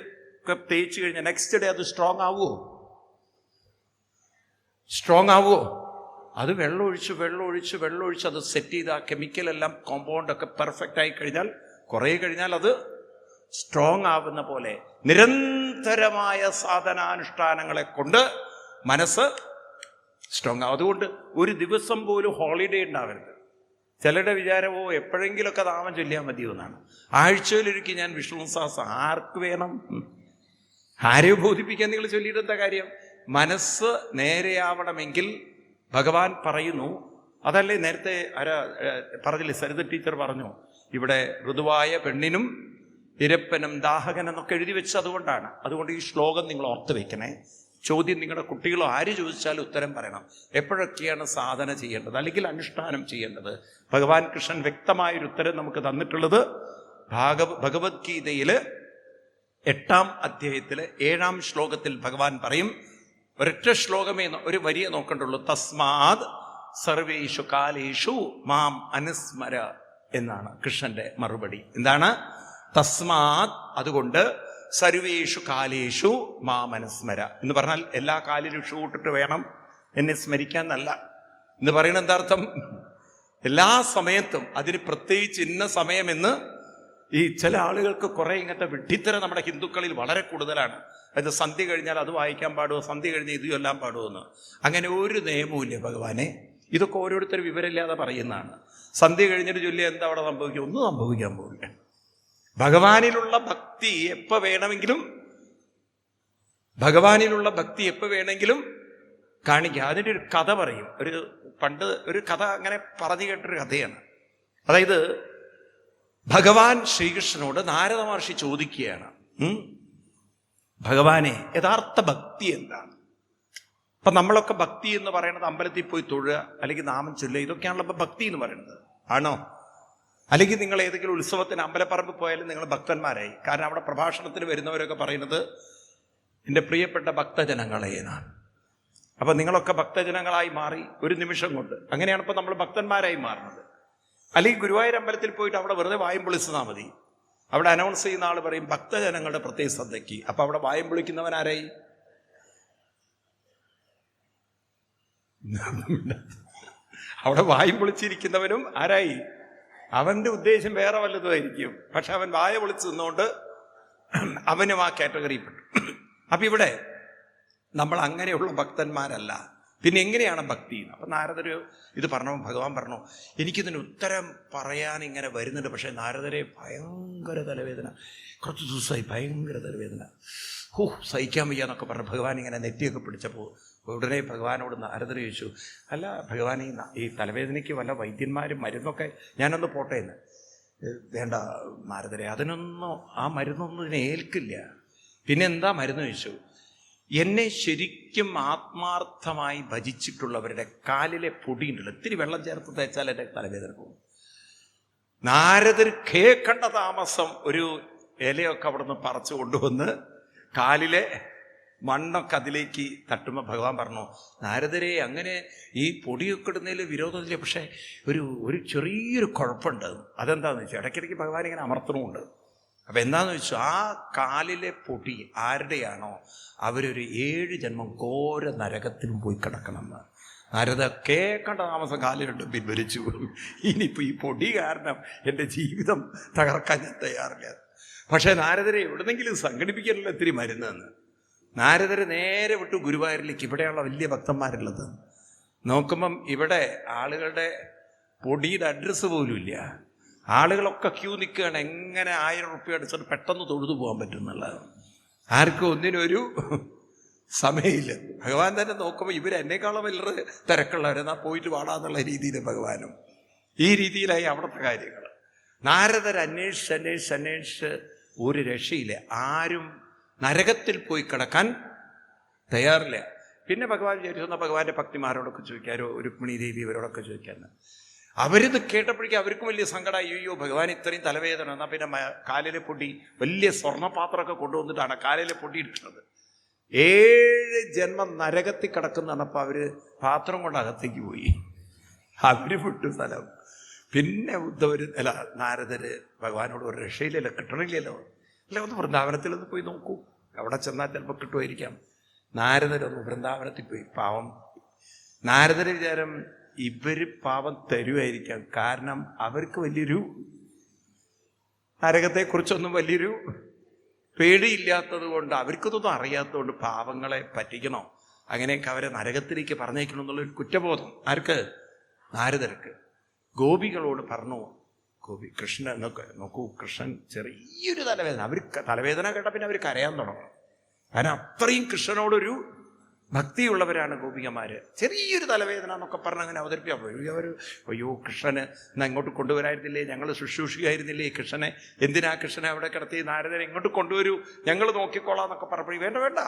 ഒക്കെ തേച്ച് കഴിഞ്ഞാൽ നെക്സ്റ്റ് ഡേ അത് സ്ട്രോങ് ആവുമോ? അത് വെള്ളമൊഴിച്ച് അത് സെറ്റ് ചെയ്ത് ആ കെമിക്കലെല്ലാം കോമ്പൗണ്ടൊക്കെ പെർഫെക്റ്റ് ആയി കഴിഞ്ഞാൽ കുറേ കഴിഞ്ഞാൽ അത് സ്ട്രോങ് ആവുന്ന പോലെ നിരന്തരമായ സാധനാനുഷ്ഠാനങ്ങളെ കൊണ്ട് മനസ്സ് സ്ട്രോങ് ആവും. അതുകൊണ്ട് ഒരു ദിവസം പോലും ഹോളിഡേ ഉണ്ടാവരുത്. ചിലരുടെ വിചാരമോ എപ്പോഴെങ്കിലുമൊക്കെ നാമം ചൊല്ലിയാൽ മതിയെന്നാണ്. ആഴ്ചയിലൊരിക്കൽ ഞാൻ വിഷ്ണു സഹസ്രം. ആർക്ക് വേണം? ആരെയോ ബോധിപ്പിക്കാൻ നിങ്ങൾ ചൊല്ലിയിട്ട് എന്താ കാര്യം? മനസ്സ് നേരെയാവണമെങ്കിൽ ഭഗവാൻ പറയുന്നു. അതല്ലേ നേരത്തെ പറഞ്ഞില്ലേ, സരിത ടീച്ചർ പറഞ്ഞു, ഇവിടെ ഋതുവായ പെണ്ണിനും ഇരപ്പനും ദാഹകൻ എന്നൊക്കെ എഴുതി വെച്ച് അതുകൊണ്ടാണ്. അതുകൊണ്ട് ഈ ശ്ലോകം നിങ്ങൾ ഓർത്ത് വെക്കണേ. ചോദ്യം നിങ്ങളുടെ കുട്ടികളോ ആര് ചോദിച്ചാലും ഉത്തരം പറയണം. എപ്പോഴൊക്കെയാണ് സാധന ചെയ്യേണ്ടത് അല്ലെങ്കിൽ അനുഷ്ഠാനം ചെയ്യേണ്ടത്? ഭഗവാൻ കൃഷ്ണൻ വ്യക്തമായൊരു ഉത്തരം നമുക്ക് തന്നിട്ടുള്ളത് ഭഗവത്ഗീതയില് 8-ാം അധ്യായത്തില് 7-ാം ശ്ലോകത്തിൽ ഭഗവാൻ പറയും. ഒരൊറ്റ ശ്ലോകമേ ഒരു വരിയെ നോക്കണ്ടുള്ളൂ. തസ്മാത് സർവേഷു കാലേഷു മാം അനുസ്മര എന്നാണ് കൃഷ്ണന്റെ മറുപടി. എന്താണ്? തസ്മാത്, അതുകൊണ്ട്, സർവേഷു കാലേഷു മാം അനുസ്മര എന്ന് പറഞ്ഞാൽ എല്ലാ കാലിലും ഷൂ ഇട്ടിട്ട് വേണം എന്നെ സ്മരിക്കാൻ എന്നല്ല. എന്ന് പറയുന്നത് എന്താർത്ഥം? എല്ലാ സമയത്തും. അതിന് പ്രത്യേകിച്ച് ഇന്ന സമയമെന്ന് ഈ ചില ആളുകൾക്ക് കുറെ ഇങ്ങനത്തെ വിഡ്ഢിത്തരം നമ്മുടെ ഹിന്ദുക്കളിൽ വളരെ കൂടുതലാണ്. അത് സന്ധ്യ കഴിഞ്ഞാൽ അത് വായിക്കാൻ പാടുമോ, സന്ധ്യ കഴിഞ്ഞാൽ ഇത് ചൊല്ലാൻ പാടുമോ എന്ന്. അങ്ങനെ ഒരു നിയമവുമില്ല ഭഗവാനെ. ഇതൊക്കെ ഓരോരുത്തർ വിവരമില്ലാതെ പറയുന്നതാണ്. സന്ധ്യ കഴിഞ്ഞിട്ട് ചൊല്ലിയാൽ എന്താ അവിടെ സംഭവിക്കും? ഒന്നും സംഭവിക്കാൻ പോകില്ല. ഭഗവാനിലുള്ള ഭക്തി എപ്പോ വേണമെങ്കിലും കാണിക്കുക. അതിൻ്റെ ഒരു കഥ പറയും. പണ്ട് ഒരു കഥ അങ്ങനെ പറഞ്ഞു കേട്ടൊരു കഥയാണ്. അതായത് ഭഗവാൻ ശ്രീകൃഷ്ണനോട് നാരദ മഹർഷി ചോദിക്കുകയാണ്, ഭഗവാനെ യഥാർത്ഥ ഭക്തി എന്താണ്? അപ്പൊ നമ്മളൊക്കെ ഭക്തി എന്ന് പറയുന്നത് അമ്പലത്തിൽ പോയി തൊഴുക, അല്ലെങ്കിൽ നാമം ചൊല്ലുക, ഇതൊക്കെയാണല്ലോ ഇപ്പൊ ഭക്തി എന്ന് പറയുന്നത്. ആണോ? അല്ലെങ്കിൽ നിങ്ങൾ ഏതെങ്കിലും ഉത്സവത്തിന് അമ്പലപ്പറമ്പ് പോയാലും നിങ്ങൾ ഭക്തന്മാരായി. കാരണം അവിടെ പ്രഭാഷണത്തിന് വരുന്നവരൊക്കെ പറയുന്നത് എൻ്റെ പ്രിയപ്പെട്ട ഭക്തജനങ്ങളെ എന്നാണ്. അപ്പൊ നിങ്ങളൊക്കെ ഭക്തജനങ്ങളായി മാറി ഒരു നിമിഷം കൊണ്ട്. അങ്ങനെയാണ് ഇപ്പൊ നമ്മൾ ഭക്തന്മാരായി മാറുന്നത്. അല്ലെങ്കിൽ ഗുരുവായൂർ അമ്പലത്തിൽ പോയിട്ട് അവിടെ വെറുതെ വായും പൊളിച്ചാൽ മതി. അവിടെ അനൗൺസ് ചെയ്യുന്ന ആൾ പറയും ഭക്തജനങ്ങളുടെ പ്രത്യേക ശ്രദ്ധയ്ക്ക്. അപ്പൊ അവിടെ വായും പൊളിക്കുന്നവൻ ആരായി? അവിടെ വായും പൊളിച്ചിരിക്കുന്നവനും ആരായി? അവന്റെ ഉദ്ദേശം വേറെ വല്ലതുമായിരിക്കും. പക്ഷെ അവൻ വായ പൊളിച്ച് നിന്നുകൊണ്ട് അവനും ആ കാറ്റഗറിയിൽപ്പെട്ടു. അപ്പൊ ഇവിടെ നമ്മൾ അങ്ങനെയുള്ള ഭക്തന്മാരല്ല. പിന്നെ എങ്ങനെയാണ് ഭക്തി? അപ്പൊ നാരദര് ഇത് പറഞ്ഞു. ഭഗവാൻ പറഞ്ഞു, എനിക്കിതിന് ഉത്തരം പറയാൻ ഇങ്ങനെ വരുന്നുണ്ട്, പക്ഷെ നാരദരെ ഭയങ്കര തലവേദന, കുറച്ച് ദിവസമായി ഭയങ്കര തലവേദന, സഹിക്കാൻ വയ്യ എന്നൊക്കെ പറഞ്ഞു. ഭഗവാൻ ഇങ്ങനെ നെറ്റിയൊക്കെ പിടിച്ചപ്പോൾ ഉടനെ ഭഗവാനോട് നാരദർ ചോദിച്ചു, അല്ല ഭഗവാൻ, ഈ തലവേദനയ്ക്ക് വല്ല വൈദ്യന്മാരും മരുന്നൊക്കെ ഞാനൊന്ന് പോട്ടെ എന്ന്. വേണ്ട നാരദരെ, ആ മരുന്നൊന്നും ഇതിനെ ഏൽക്കില്ല. പിന്നെ എന്താ മരുന്ന് ചോദിച്ചു. എന്നെ ശരിക്കും ആത്മാർത്ഥമായി ഭജിച്ചിട്ടുള്ളവരുടെ കാലിലെ പൊടിയുണ്ടല്ലോ, ഇത്തിരി വെള്ളം ചേർത്ത് തേച്ചാൽ എൻ്റെ തലവേദന പോകും. നാരദർ കേൾക്കേണ്ട താമസം ഒരു ഇലയൊക്കെ അവിടെ നിന്ന് പറിച്ചു കൊണ്ടുവന്ന് കാലിലെ മണ്ണൊക്കെ അതിലേക്ക് തട്ടുമ്പോൾ ഭഗവാൻ പറഞ്ഞു, നാരദരെ, അങ്ങനെ ഈ പൊടിയൊക്കെ ഇടുന്നതിൽ വിരോധമില്ല, പക്ഷേ ഒരു ചെറിയൊരു കുഴപ്പമുണ്ട്. അതെന്താണെന്ന് വെച്ചാൽ ഇടയ്ക്കിടയ്ക്ക് ഭഗവാൻ ഇങ്ങനെ അമർത്തണമുണ്ട്. അപ്പം എന്താണെന്ന് വെച്ചാൽ ആ കാലിലെ പൊടി ആരുടെയാണോ അവരൊരു 7 ജന്മം ഘോര നരകത്തിലും പോയി കിടക്കണമെന്ന്. നാരദ കേൾക്കേണ്ട താമസം കാലിലുണ്ട് പിൻവലിച്ചു. ഇനിയിപ്പോൾ ഈ പൊടി കാരണം എൻ്റെ ജീവിതം തകർക്കാൻ ഞാൻ തയ്യാറില്ല. പക്ഷേ നാരദരെ എവിടെന്നെങ്കിലും സംഘടിപ്പിക്കാനുള്ള ഇത്തിരി മരുന്നെന്ന്. നാരദര് നേരെ വിട്ടു ഗുരുവായൂരിലേക്ക്. ഇവിടെയുള്ള വലിയ ഭക്തന്മാരുള്ളത് നോക്കുമ്പം ഇവിടെ ആളുകളുടെ പൊടിയുടെ അഡ്രസ്സ് പോലും ഇല്ല. ആളുകളൊക്കെ ക്യൂ നിൽക്കുകയാണ്. എങ്ങനെ 1000 റുപ്യ അടിച്ചിട്ട് പെട്ടെന്ന് തൊഴുതു പോകാൻ പറ്റും എന്നുള്ളത്. ആർക്കും ഒന്നിനൊരു സമയമില്ല. ഭഗവാൻ തന്നെ നോക്കുമ്പോൾ ഇവരെന്നേക്കാളും വലിയ തിരക്കുള്ളവരെന്നാ പോയിട്ട് പാടാന്നുള്ള രീതിയിൽ ഭഗവാനും ഈ രീതിയിലായി അവിടുത്തെ കാര്യങ്ങൾ. നാരദർ അന്വേഷിച്ച് ഒരു രക്ഷയില്ല. ആരും നരകത്തിൽ പോയി കിടക്കാൻ തയ്യാറില്ല. പിന്നെ ഭഗവാൻ വിചാരിച്ചു ഭഗവാന്റെ ഭക്തിമാരോടൊക്കെ ചോദിക്കാരോ, രുക്മിണി ദേവി ഇവരോടൊക്കെ ചോദിക്കാൻ. അവരിത് കേട്ടപ്പോഴേക്കും അവർക്കും വലിയ സങ്കടമായി. അയ്യോ ഭഗവാൻ ഇത്രയും തലവേദന. എന്നാൽ പിന്നെ കാലിലെ പൊടി, വലിയ സ്വർണ്ണപാത്രമൊക്കെ കൊണ്ടുവന്നിട്ടാണ് കാലിലെ പൊടി ഇടുന്നത്. 7 ജന്മം നരകത്തിൽ കിടക്കുന്നതാണ്. അപ്പോൾ അവര് പാത്രം കൊണ്ട് അകത്തേക്ക് പോയി. അവര് വിട്ടു സ്ഥലം. പിന്നെ നാരദര് ഭഗവാനോട് ഒരു രക്ഷയില്ലല്ലോ, കിട്ടണില്ലല്ലോ. അല്ല, ഒന്ന് വൃന്ദാവനത്തിലൊന്ന് പോയി നോക്കൂ, അവിടെ ചെന്നാൽ ചിലപ്പോൾ കിട്ടുമായിരിക്കാം. നാരദരൊന്ന് വൃന്ദാവനത്തിൽ പോയി. പാവം നാരദര് വിചാരം ഇവര് പാവം തരുമായിരിക്കാം. കാരണം അവർക്ക് വലിയൊരു നരകത്തെക്കുറിച്ചൊന്നും വലിയൊരു പേടിയില്ലാത്തത് കൊണ്ട്, അവർക്കതൊന്നും അറിയാത്തതുകൊണ്ട് പാവങ്ങളെ പറ്റിക്കണോ, അങ്ങനെയൊക്കെ അവരെ നരകത്തിലേക്ക് പറഞ്ഞേക്കണം എന്നുള്ളൊരു കുറ്റബോധം ആർക്ക്? നാരദർക്ക്. ഗോപികളോട് പറഞ്ഞു, കൃഷ്ണൻ നോക്കൂ, കൃഷ്ണൻ ചെറിയൊരു തലവേദന. അവർ തലവേദന കേട്ട പിന്നെ അവർ കരയാൻ തുടങ്ങും. കാരണം അത്രയും കൃഷ്ണനോടൊരു ഭക്തിയുള്ളവരാണ് ഗോപികമാര്. ചെറിയൊരു തലവേദന എന്നൊക്കെ പറഞ്ഞ് അങ്ങനെ അവതരിപ്പിക്കാൻ. അവർ അയ്യോ കൃഷ്ണന് എന്നാ ഇങ്ങോട്ട് കൊണ്ടുവരായിരുന്നില്ലേ, ഞങ്ങൾ ശുശ്രൂഷിക്കായിരുന്നില്ലേ കൃഷ്ണനെ, എന്തിനാ കൃഷ്ണനെ അവിടെ കിടത്തി, നാരദനെ ഇങ്ങോട്ട് കൊണ്ടുവരൂ, ഞങ്ങൾ നോക്കിക്കോളാം എന്നൊക്കെ പറഞ്ഞപ്പോൾ വേണ്ട,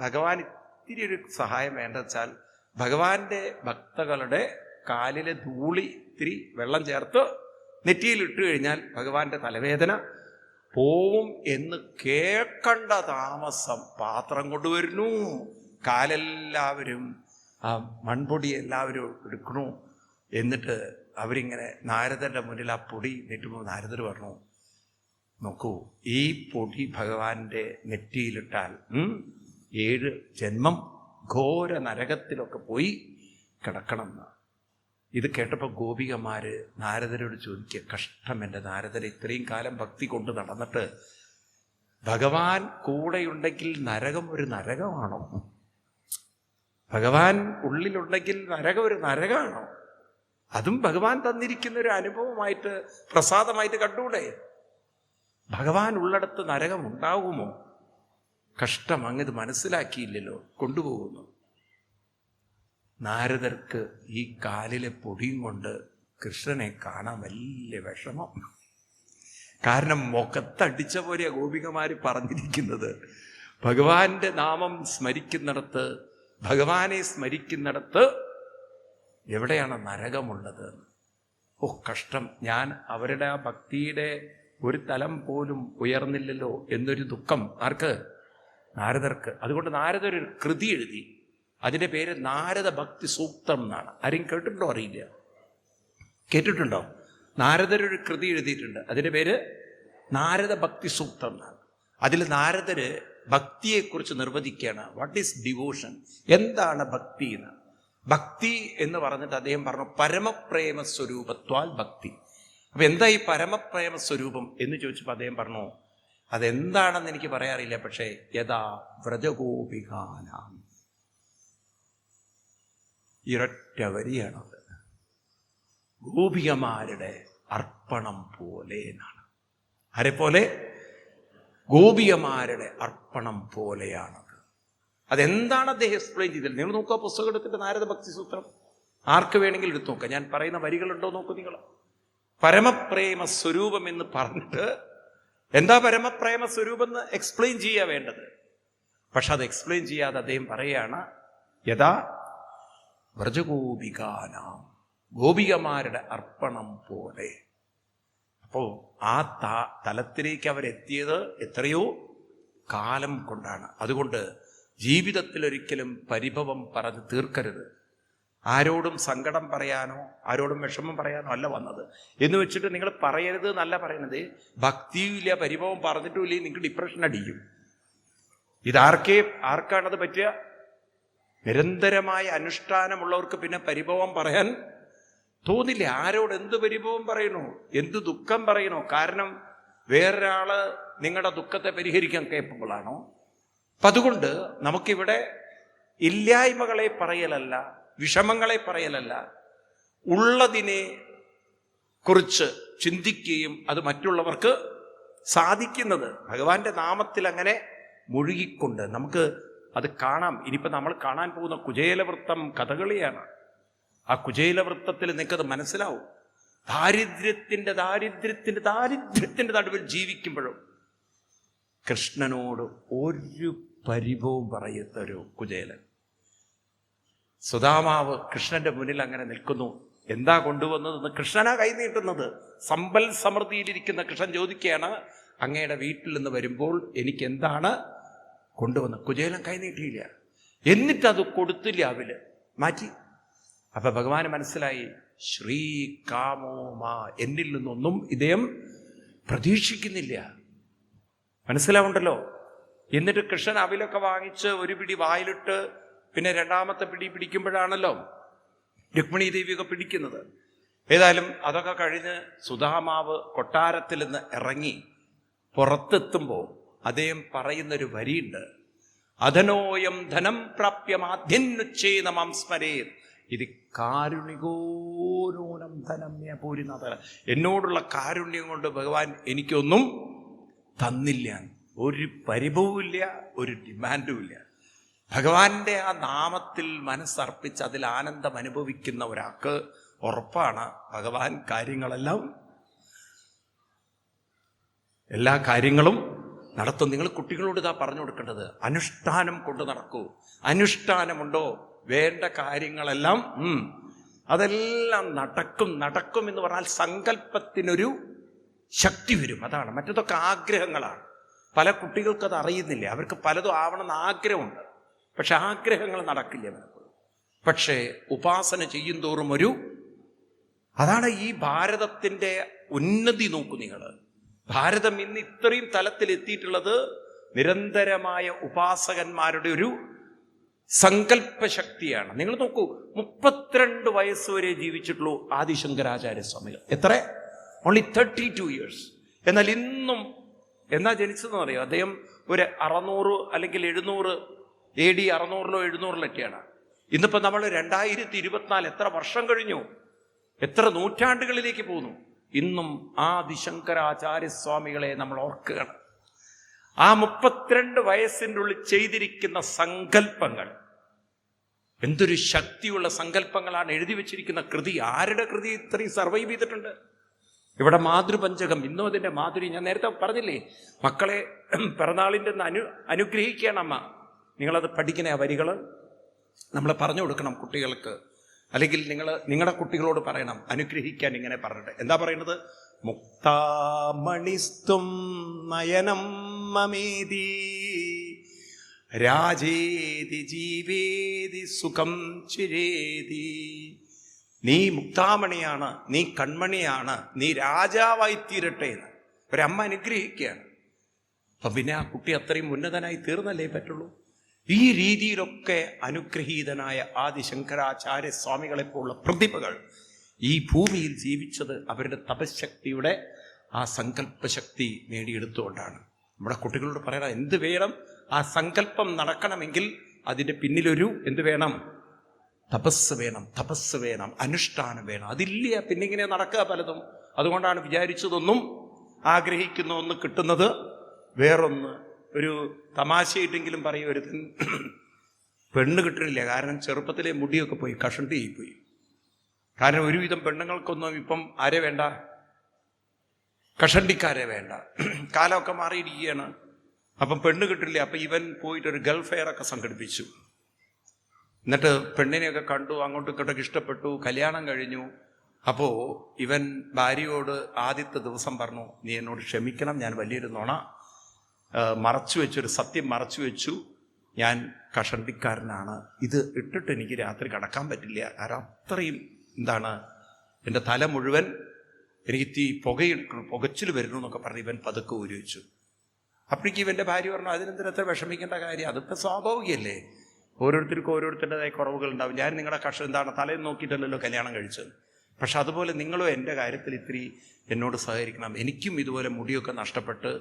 ഭഗവാൻ ഇത്തിരി ഒരു സഹായം വേണ്ട വെച്ചാൽ ഭഗവാന്റെ ഭക്തകളുടെ കാലിലെ ധൂളി ഇത്തിരി വെള്ളം ചേർത്ത് നെറ്റിയിലിട്ട് കഴിഞ്ഞാൽ ഭഗവാന്റെ തലവേദന പോവും എന്ന് കേൾക്കേണ്ട താമസം പാത്രം കൊണ്ടുവരുന്നു. കാലെല്ലാവരും ആ മൺപൊടി എല്ലാവരും എടുക്കണു. എന്നിട്ട് അവരിങ്ങനെ നാരദന്റെ മുന്നിൽ ആ പൊടി നെറ്റുമ്പോൾ നാരദർ പറഞ്ഞു, നോക്കൂ, ഈ പൊടി ഭഗവാന്റെ നെറ്റിയിലിട്ടാൽ 7 ജന്മം ഘോര നരകത്തിലൊക്കെ പോയി കിടക്കണം എന്ന്. ഇത് കേട്ടപ്പോൾ ഗോപികമാര് നാരദരോട് ചോദിക്കുക, കഷ്ടം എൻ്റെ നാരദരെ, ഇത്രയും കാലം ഭക്തി കൊണ്ട് നടന്നിട്ട് ഭഗവാൻ കൂടെയുണ്ടെങ്കിൽ നരകം ഒരു നരകമാണോ? ഭഗവാൻ ഉള്ളിലുണ്ടെങ്കിൽ നരകം ഒരു നരകമാണോ? അതും ഭഗവാൻ തന്നിരിക്കുന്ന ഒരു അനുഭവമായിട്ട്, പ്രസാദമായിട്ട് കണ്ടൂടെ? ഭഗവാൻ ഉള്ളിടത്ത് നരകം ഉണ്ടാകുമോ? കഷ്ടം, അങ്ങത് മനസ്സിലാക്കിയില്ലല്ലോ, കൊണ്ടുപോകുന്നു. നാരദർക്ക് ഈ കാലിലെ പൊടിയും കൊണ്ട് കൃഷ്ണനെ കാണാൻ വലിയ വിഷമം. കാരണം മുഖത്തടിച്ച പോലെയാ ഗോപികമാര് പറഞ്ഞിരിക്കുന്നത്. ഭഗവാന്റെ നാമം സ്മരിക്കുന്നിടത്ത്, ഭഗവാനെ സ്മരിക്കുന്നിടത്ത് എവിടെയാണ് നരകമുള്ളത്? ഓ കഷ്ടം, ഞാൻ അവരുടെ ആ ഭക്തിയുടെ ഒരു തലം പോലും ഉയർന്നില്ലല്ലോ എന്നൊരു ദുഃഖം ആർക്ക്? നാരദർക്ക്. അതുകൊണ്ട് നാരദർ ഒരു കൃതി എഴുതി. അതിൻ്റെ പേര് നാരദ ഭക്തി സൂക്തം എന്നാണ്. ആരും കേട്ടിട്ടുണ്ടോ? അറിയില്ല. കേട്ടിട്ടുണ്ടോ? നാരദരൊരു കൃതി എഴുതിയിട്ടുണ്ട്. അതിൻ്റെ പേര് നാരദ ഭക്തി സൂക്തം എന്നാണ്. അതിൽ നാരദര് ഭക്തിയെക്കുറിച്ച് നിർവചിക്കുകയാണ്. What is devotion? എന്താണ് ഭക്തി എന്ന്. ഭക്തി എന്ന് പറഞ്ഞിട്ട് അദ്ദേഹം പറഞ്ഞു പരമപ്രേമ സ്വരൂപത്വാൽ ഭക്തി. അപ്പൊ എന്താ ഈ പരമപ്രേമ സ്വരൂപം എന്ന് ചോദിച്ചപ്പോൾ അദ്ദേഹം പറഞ്ഞു അതെന്താണെന്ന് എനിക്ക് പറയാറില്ല, പക്ഷേ യഥാ വ്രജഗോപികാനാം. ഇരട്ട വരിയാണത്. ഗോപികമാരുടെ അർപ്പണം പോലെ എന്നാണ്. ആരെപ്പോലെ? ഗോപികമാരുടെ അർപ്പണം പോലെയാണത്. അതെന്താണ് അദ്ദേഹം എക്സ്പ്ലെയിൻ ചെയ്തത്? നിങ്ങൾ നോക്കുക, പുസ്തകം എടുത്തിട്ട് നാരദ ഭക്തി സൂത്രം ആർക്ക് വേണമെങ്കിലും എടുത്തു നോക്കുക. ഞാൻ പറയുന്ന വരികളുണ്ടോ നോക്കൂ നിങ്ങൾ. പരമപ്രേമ സ്വരൂപം എന്ന് പറഞ്ഞിട്ട് എന്താ പരമപ്രേമ സ്വരൂപം എന്ന് എക്സ്പ്ലെയിൻ ചെയ്യാ വേണ്ടത്. പക്ഷെ അത് എക്സ്പ്ലെയിൻ ചെയ്യാതെ അദ്ദേഹം പറയാണ് യഥാ വ്രജഗോപികാനാം, ഗോപികമാരുടെ അർപ്പണം പോലെ. അപ്പോ ആ തലത്തിലേക്ക് അവരെത്തിയത് എത്രയോ കാലം കൊണ്ടാണ്. അതുകൊണ്ട് ജീവിതത്തിൽ ഒരിക്കലും പരിഭവം പറഞ്ഞ് തീർക്കരുത്. ആരോടും സങ്കടം പറയാനോ ആരോടും വിഷമം പറയാനോ അല്ല വന്നത് എന്ന് വെച്ചിട്ട് നിങ്ങൾ പറയരുത് എന്നല്ല പറയുന്നത്. ഭക്തിയും ഇല്ല, പരിഭവം പറഞ്ഞിട്ടും ഇല്ലേ, നിങ്ങൾക്ക് ഡിപ്രഷൻ അടിക്കും. ആർക്കാണത് പറ്റുക? നിരന്തരമായ അനുഷ്ഠാനമുള്ളവർക്ക് പിന്നെ പരിഭവം പറയാൻ തോന്നില്ല. ആരോട് എന്ത് പരിഭവം പറയണോ, എന്ത് ദുഃഖം പറയണോ? കാരണം വേറൊരാള് നിങ്ങളുടെ ദുഃഖത്തെ പരിഹരിക്കാൻ കേപ്പബിളാണോ? അപ്പം അതുകൊണ്ട് നമുക്കിവിടെ ഇല്ലായ്മകളെ പറയലല്ല, വിഷമങ്ങളെ പറയലല്ല, ഉള്ളതിനെ കുറിച്ച് ചിന്തിക്കുകയും അത് മറ്റുള്ളവർക്ക് സാധിക്കുന്നത് ഭഗവാന്റെ നാമത്തിൽ അങ്ങനെ മുഴുകിക്കൊണ്ട് നമുക്ക് അത് കാണാം. ഇനിയിപ്പോൾ നമ്മൾ കാണാൻ പോകുന്ന കുചേലവൃത്തം കഥകളിയാണ്. ആ കുചേലവൃത്തത്തിൽ നിങ്ങൾക്കത് മനസ്സിലാവും. ദാരിദ്ര്യത്തിന്റെ നടുവിൽ ജീവിക്കുമ്പോഴും കൃഷ്ണനോട് ഒരു പരിഭവവും പറയാത്തൊരു കുചേലൻ. സുദാമാവ് കൃഷ്ണന്റെ മുന്നിൽ അങ്ങനെ നിൽക്കുന്നു. എന്താ കൊണ്ടുവന്നതെന്ന് കൃഷ്ണനാ കൈ നീട്ടുന്നത്. സമ്പൽ സമൃദ്ധിയിലിരിക്കുന്ന കൃഷ്ണൻ ചോദിക്കുകയാണ്, അങ്ങയുടെ വീട്ടിൽ നിന്ന് വരുമ്പോൾ എനിക്ക് എന്താണ് കൊണ്ടുവന്നത്? കുചേലൻ കൈ നീട്ടിയില്ല. എന്നിട്ടത് കൊടുത്തില്ല, അവല് മാറ്റി. അപ്പൊ ഭഗവാന് മനസ്സിലായി, ശ്രീകാമോമാ, എന്നിൽ നിന്നൊന്നും ഇദ്ദേഹം പ്രതീക്ഷിക്കുന്നില്ല. മനസ്സിലാവുണ്ടല്ലോ. എന്നിട്ട് കൃഷ്ണൻ അവിലൊക്കെ വാങ്ങിച്ച് ഒരു പിടി വായിലിട്ട് പിന്നെ രണ്ടാമത്തെ പിടി പിടിക്കുമ്പോഴാണല്ലോ രുക്മിണി ദേവിയൊക്കെ പിടിക്കുന്നത്. ഏതായാലും അതൊക്കെ കഴിഞ്ഞ് സുധാമാവ് കൊട്ടാരത്തിൽ നിന്ന് ഇറങ്ങി പുറത്തെത്തുമ്പോൾ അദ്ദേഹം പറയുന്നൊരു വരിയുണ്ട്. അധനോയം ധനം പ്രാപ്യമാദ്യന്നുച്ഛേന മാം സ്മരേത് ഇത് കാരുണികോനൂനം ധനം പൂരിനാഥ. എന്നോടുള്ള കാരുണ്യം കൊണ്ട് ഭഗവാൻ എനിക്കൊന്നും തന്നില്ല. ഒരു പരിഭവമില്ല, ഒരു ഡിമാൻഡും ഇല്ല. ഭഗവാന്റെ ആ നാമത്തിൽ മനസ്സർപ്പിച്ച് അതിൽ ആനന്ദം അനുഭവിക്കുന്ന ഒരാൾക്ക് ഉറപ്പാണ് ഭഗവാൻ എല്ലാ കാര്യങ്ങളും നടത്തും. നിങ്ങൾ കുട്ടികളോട് ഇതാ പറഞ്ഞു കൊടുക്കേണ്ടത്, അനുഷ്ഠാനം കൊണ്ട് നടക്കൂ. അനുഷ്ഠാനമുണ്ടോ വേണ്ട കാര്യങ്ങളെല്ലാം അതെല്ലാം നടക്കും എന്ന് പറഞ്ഞാൽ സങ്കല്പത്തിനൊരു ശക്തി വരും. അതാണ്. മറ്റതൊക്കെ ആഗ്രഹങ്ങളാണ്. പല കുട്ടികൾക്കത് അറിയുന്നില്ല. അവർക്ക് പലതും ആവണമെന്ന് ആഗ്രഹമുണ്ട്, പക്ഷെ ആഗ്രഹങ്ങൾ നടക്കില്ല പലപ്പോഴും. പക്ഷേ ഉപാസന ചെയ്യും തോറും അതാണ് ഈ ഭാരതത്തിൻ്റെ ഉന്നതി. നോക്കൂ നിങ്ങൾ, ഭാരതം ഇന്ന് ഇത്രയും തലത്തിൽ എത്തിയിട്ടുള്ളത് നിരന്തരമായ ഉപാസകന്മാരുടെ ഒരു സങ്കല്പശക്തിയാണ്. നിങ്ങൾ നോക്കൂ, 32 വയസ്സ് വരെ ജീവിച്ചിട്ടുള്ളൂ ആദിശങ്കരാചാര്യ സ്വാമികൾ. എത്ര? Only 32 years. എന്നാൽ ഇന്നും എന്നാ ജനിച്ചതെന്ന് അറിയാം? അദ്ദേഹം ഒരു 600 അല്ലെങ്കിൽ 700 AD 600-ലോ 700-ലൊക്കെയാണ്. ഇന്നിപ്പോൾ നമ്മൾ 2024, എത്ര വർഷം കഴിഞ്ഞു, എത്ര നൂറ്റാണ്ടുകളിലേക്ക് പോകുന്നു. ഇന്നും ആദിശങ്കരാചാര്യസ്വാമികളെ നമ്മൾ ഓർക്കുകയാണ്. ആ 32 വയസ്സിൻ്റെ ഉള്ളിൽ ചെയ്തിരിക്കുന്ന സങ്കല്പങ്ങൾ, എന്തൊരു ശക്തിയുള്ള സങ്കല്പങ്ങളാണ് എഴുതി വെച്ചിരിക്കുന്ന കൃതി. ആരുടെ കൃതി ഇത്രയും സർവൈവ് ചെയ്തിട്ടുണ്ട്? ഇവിടെ മാതൃപഞ്ചകം, ഇന്നും അതിൻ്റെ മാധുരി. ഞാൻ നേരത്തെ പറഞ്ഞില്ലേ, മക്കളെ പിറന്നാളിൻ്റെ അനുഗ്രഹിക്കുകയാണ് അമ്മ. നിങ്ങളത് പഠിക്കണേ. ആ വരികൾ നമ്മൾ പറഞ്ഞു കൊടുക്കണം കുട്ടികൾക്ക്. അല്ലെങ്കിൽ നിങ്ങളുടെ കുട്ടികളോട് പറയണം, അനുഗ്രഹിക്കാൻ ഇങ്ങനെ പറഞ്ഞിട്ട്. എന്താ പറയുന്നത്? മുക്താമണിസ്തും നയനം മമേതി രാജേതി ജീവേതി സുഖം ചിരേതി. നീ മുക്താമണിയാണ്, നീ കൺമണിയാണ്, നീ രാജാവായി തീരട്ടെ എന്ന് ഒരമ്മ അനുഗ്രഹിക്കുകയാണ്. അപ്പം പിന്നെ ആ കുട്ടി അത്രയും ഉന്നതനായി തീർന്നല്ലേ പറ്റുള്ളൂ. ഈ രീതിയിലൊക്കെ അനുഗ്രഹീതനായ ആദിശങ്കരാചാര്യ സ്വാമികളെപ്പോലുള്ള പ്രതിഭകൾ ഈ ഭൂമിയിൽ ജീവിച്ചത് അവരുടെ തപശക്തിയുടെ ആ സങ്കല്പശക്തി നേടിയെടുത്തുകൊണ്ടാണ്. നമ്മുടെ കുട്ടികളോട് പറയണം, എന്ത് വേണം? ആ സങ്കല്പം നടക്കണമെങ്കിൽ അതിൻ്റെ പിന്നിലൊരു എന്ത് വേണം? തപസ് വേണം, തപസ് വേണം, അനുഷ്ഠാനം വേണം. അതില്ല, പിന്നെ ഇങ്ങനെ നടക്കുക പലതും. അതുകൊണ്ടാണ് വിചാരിച്ചതൊന്നും ആഗ്രഹിക്കുന്ന ഒന്ന് കിട്ടുന്നത് വേറൊന്ന്. ഒരു തമാശയായിട്ടെങ്കിലും പറയും, ഒരു പെണ്ണ് കിട്ടണില്ല, കാരണം ചെറുപ്പത്തിലെ മുടിയൊക്കെ പോയി, കഷണ്ടി പോയി. കാരണം ഒരുവിധം പെണ്ണുങ്ങൾക്കൊന്നും ഇപ്പം ആരെ വേണ്ട? കഷണ്ടിക്കാരെ വേണ്ട. കാലമൊക്കെ മാറിയിരിക്കുകയാണ്. അപ്പം പെണ്ണ് കിട്ടില്ല. അപ്പം ഇവൻ പോയിട്ടൊരു ഗൾഫ് ഫെയറൊക്കെ സംഘടിപ്പിച്ചു. എന്നിട്ട് പെണ്ണിനെയൊക്കെ കണ്ടു, അങ്ങോട്ടും ഇങ്ങോട്ടൊക്കെ ഇഷ്ടപ്പെട്ടു, കല്യാണം കഴിഞ്ഞു. അപ്പോൾ ഇവൻ ഭാര്യയോട് ആദ്യത്തെ ദിവസം പറഞ്ഞു, നീ എന്നോട് ക്ഷമിക്കണം, ഞാൻ വലിയൊരു നുണ മറച്ചു വെച്ചൊരു സത്യം മറച്ചു വെച്ചു, ഞാൻ കഷണ്ടിക്കാരനാണ്. ഇത് ഇട്ടിട്ട് എനിക്ക് രാത്രി കിടക്കാൻ പറ്റില്ല, കാരണം അത്രയും എന്താണ്, എൻ്റെ തല മുഴുവൻ എനിക്ക് പുകച്ചിൽ വരുന്നു എന്നൊക്കെ പറഞ്ഞ് ഇവൻ പതുക്കെ ഊരി വെച്ചു. അപ്പോഴേക്കും ഇവൻ്റെ ഭാര്യ പറഞ്ഞു, അതിനെന്തിനത്ര വിഷമിക്കേണ്ട കാര്യം, അതിപ്പോൾ സ്വാഭാവികമല്ലേ, ഓരോരുത്തർക്കും ഓരോരുത്തരുടേതായ കുറവുകൾ ഉണ്ടാവും. ഞാൻ നിങ്ങളുടെ എന്താണ് തലയിൽ നോക്കിയിട്ടല്ലല്ലോ കല്യാണം കഴിച്ചത്. പക്ഷെ അതുപോലെ നിങ്ങളും എൻ്റെ കാര്യത്തിൽ ഇത്തിരി എന്നോട് സഹകരിക്കണം. എനിക്കും ഇതുപോലെ മുടിയൊക്കെ നഷ്ടപ്പെട്ട്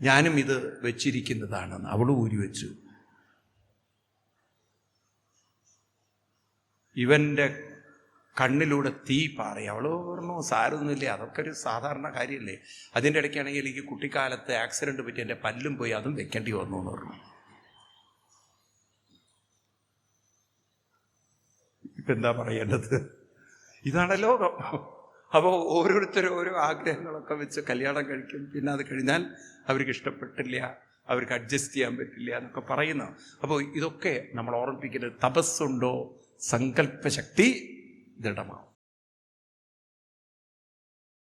ഞാനും ഇത് വെച്ചിരിക്കുന്നതാണെന്ന് അവൾ ഊരി വെച്ചു. ഇവൻ്റെ കണ്ണിലൂടെ തീ പാറി. അവൾ പറഞ്ഞു, സാരമൊന്നുമില്ലേ, അതൊക്കെ ഒരു സാധാരണ കാര്യമല്ലേ. അതിൻ്റെ ഇടയ്ക്കാണെങ്കിൽ എനിക്ക് കുട്ടിക്കാലത്ത് ആക്സിഡൻറ്റ് പറ്റി എൻ്റെ പല്ലും പോയി, അതും വെക്കേണ്ടി വന്നു എന്ന് പറഞ്ഞു. ഇപ്പം എന്താ പറയേണ്ടത്? ഇതാണ് ലോകം. അപ്പോൾ ഓരോരുത്തരും ഓരോ ആഗ്രഹങ്ങളൊക്കെ വെച്ച് കല്യാണം കഴിക്കും. പിന്നെ അത് കഴിഞ്ഞാൽ അവർക്ക് ഇഷ്ടപ്പെട്ടില്ല, അവർക്ക് അഡ്ജസ്റ്റ് ചെയ്യാൻ പറ്റില്ല എന്നൊക്കെ പറയുന്നു. അപ്പോൾ ഇതൊക്കെ നമ്മൾ ഓർമ്മിപ്പിക്കുന്നത്, തപസ്സുണ്ടോ സങ്കല്പശക്തി ദൃഢമാവും.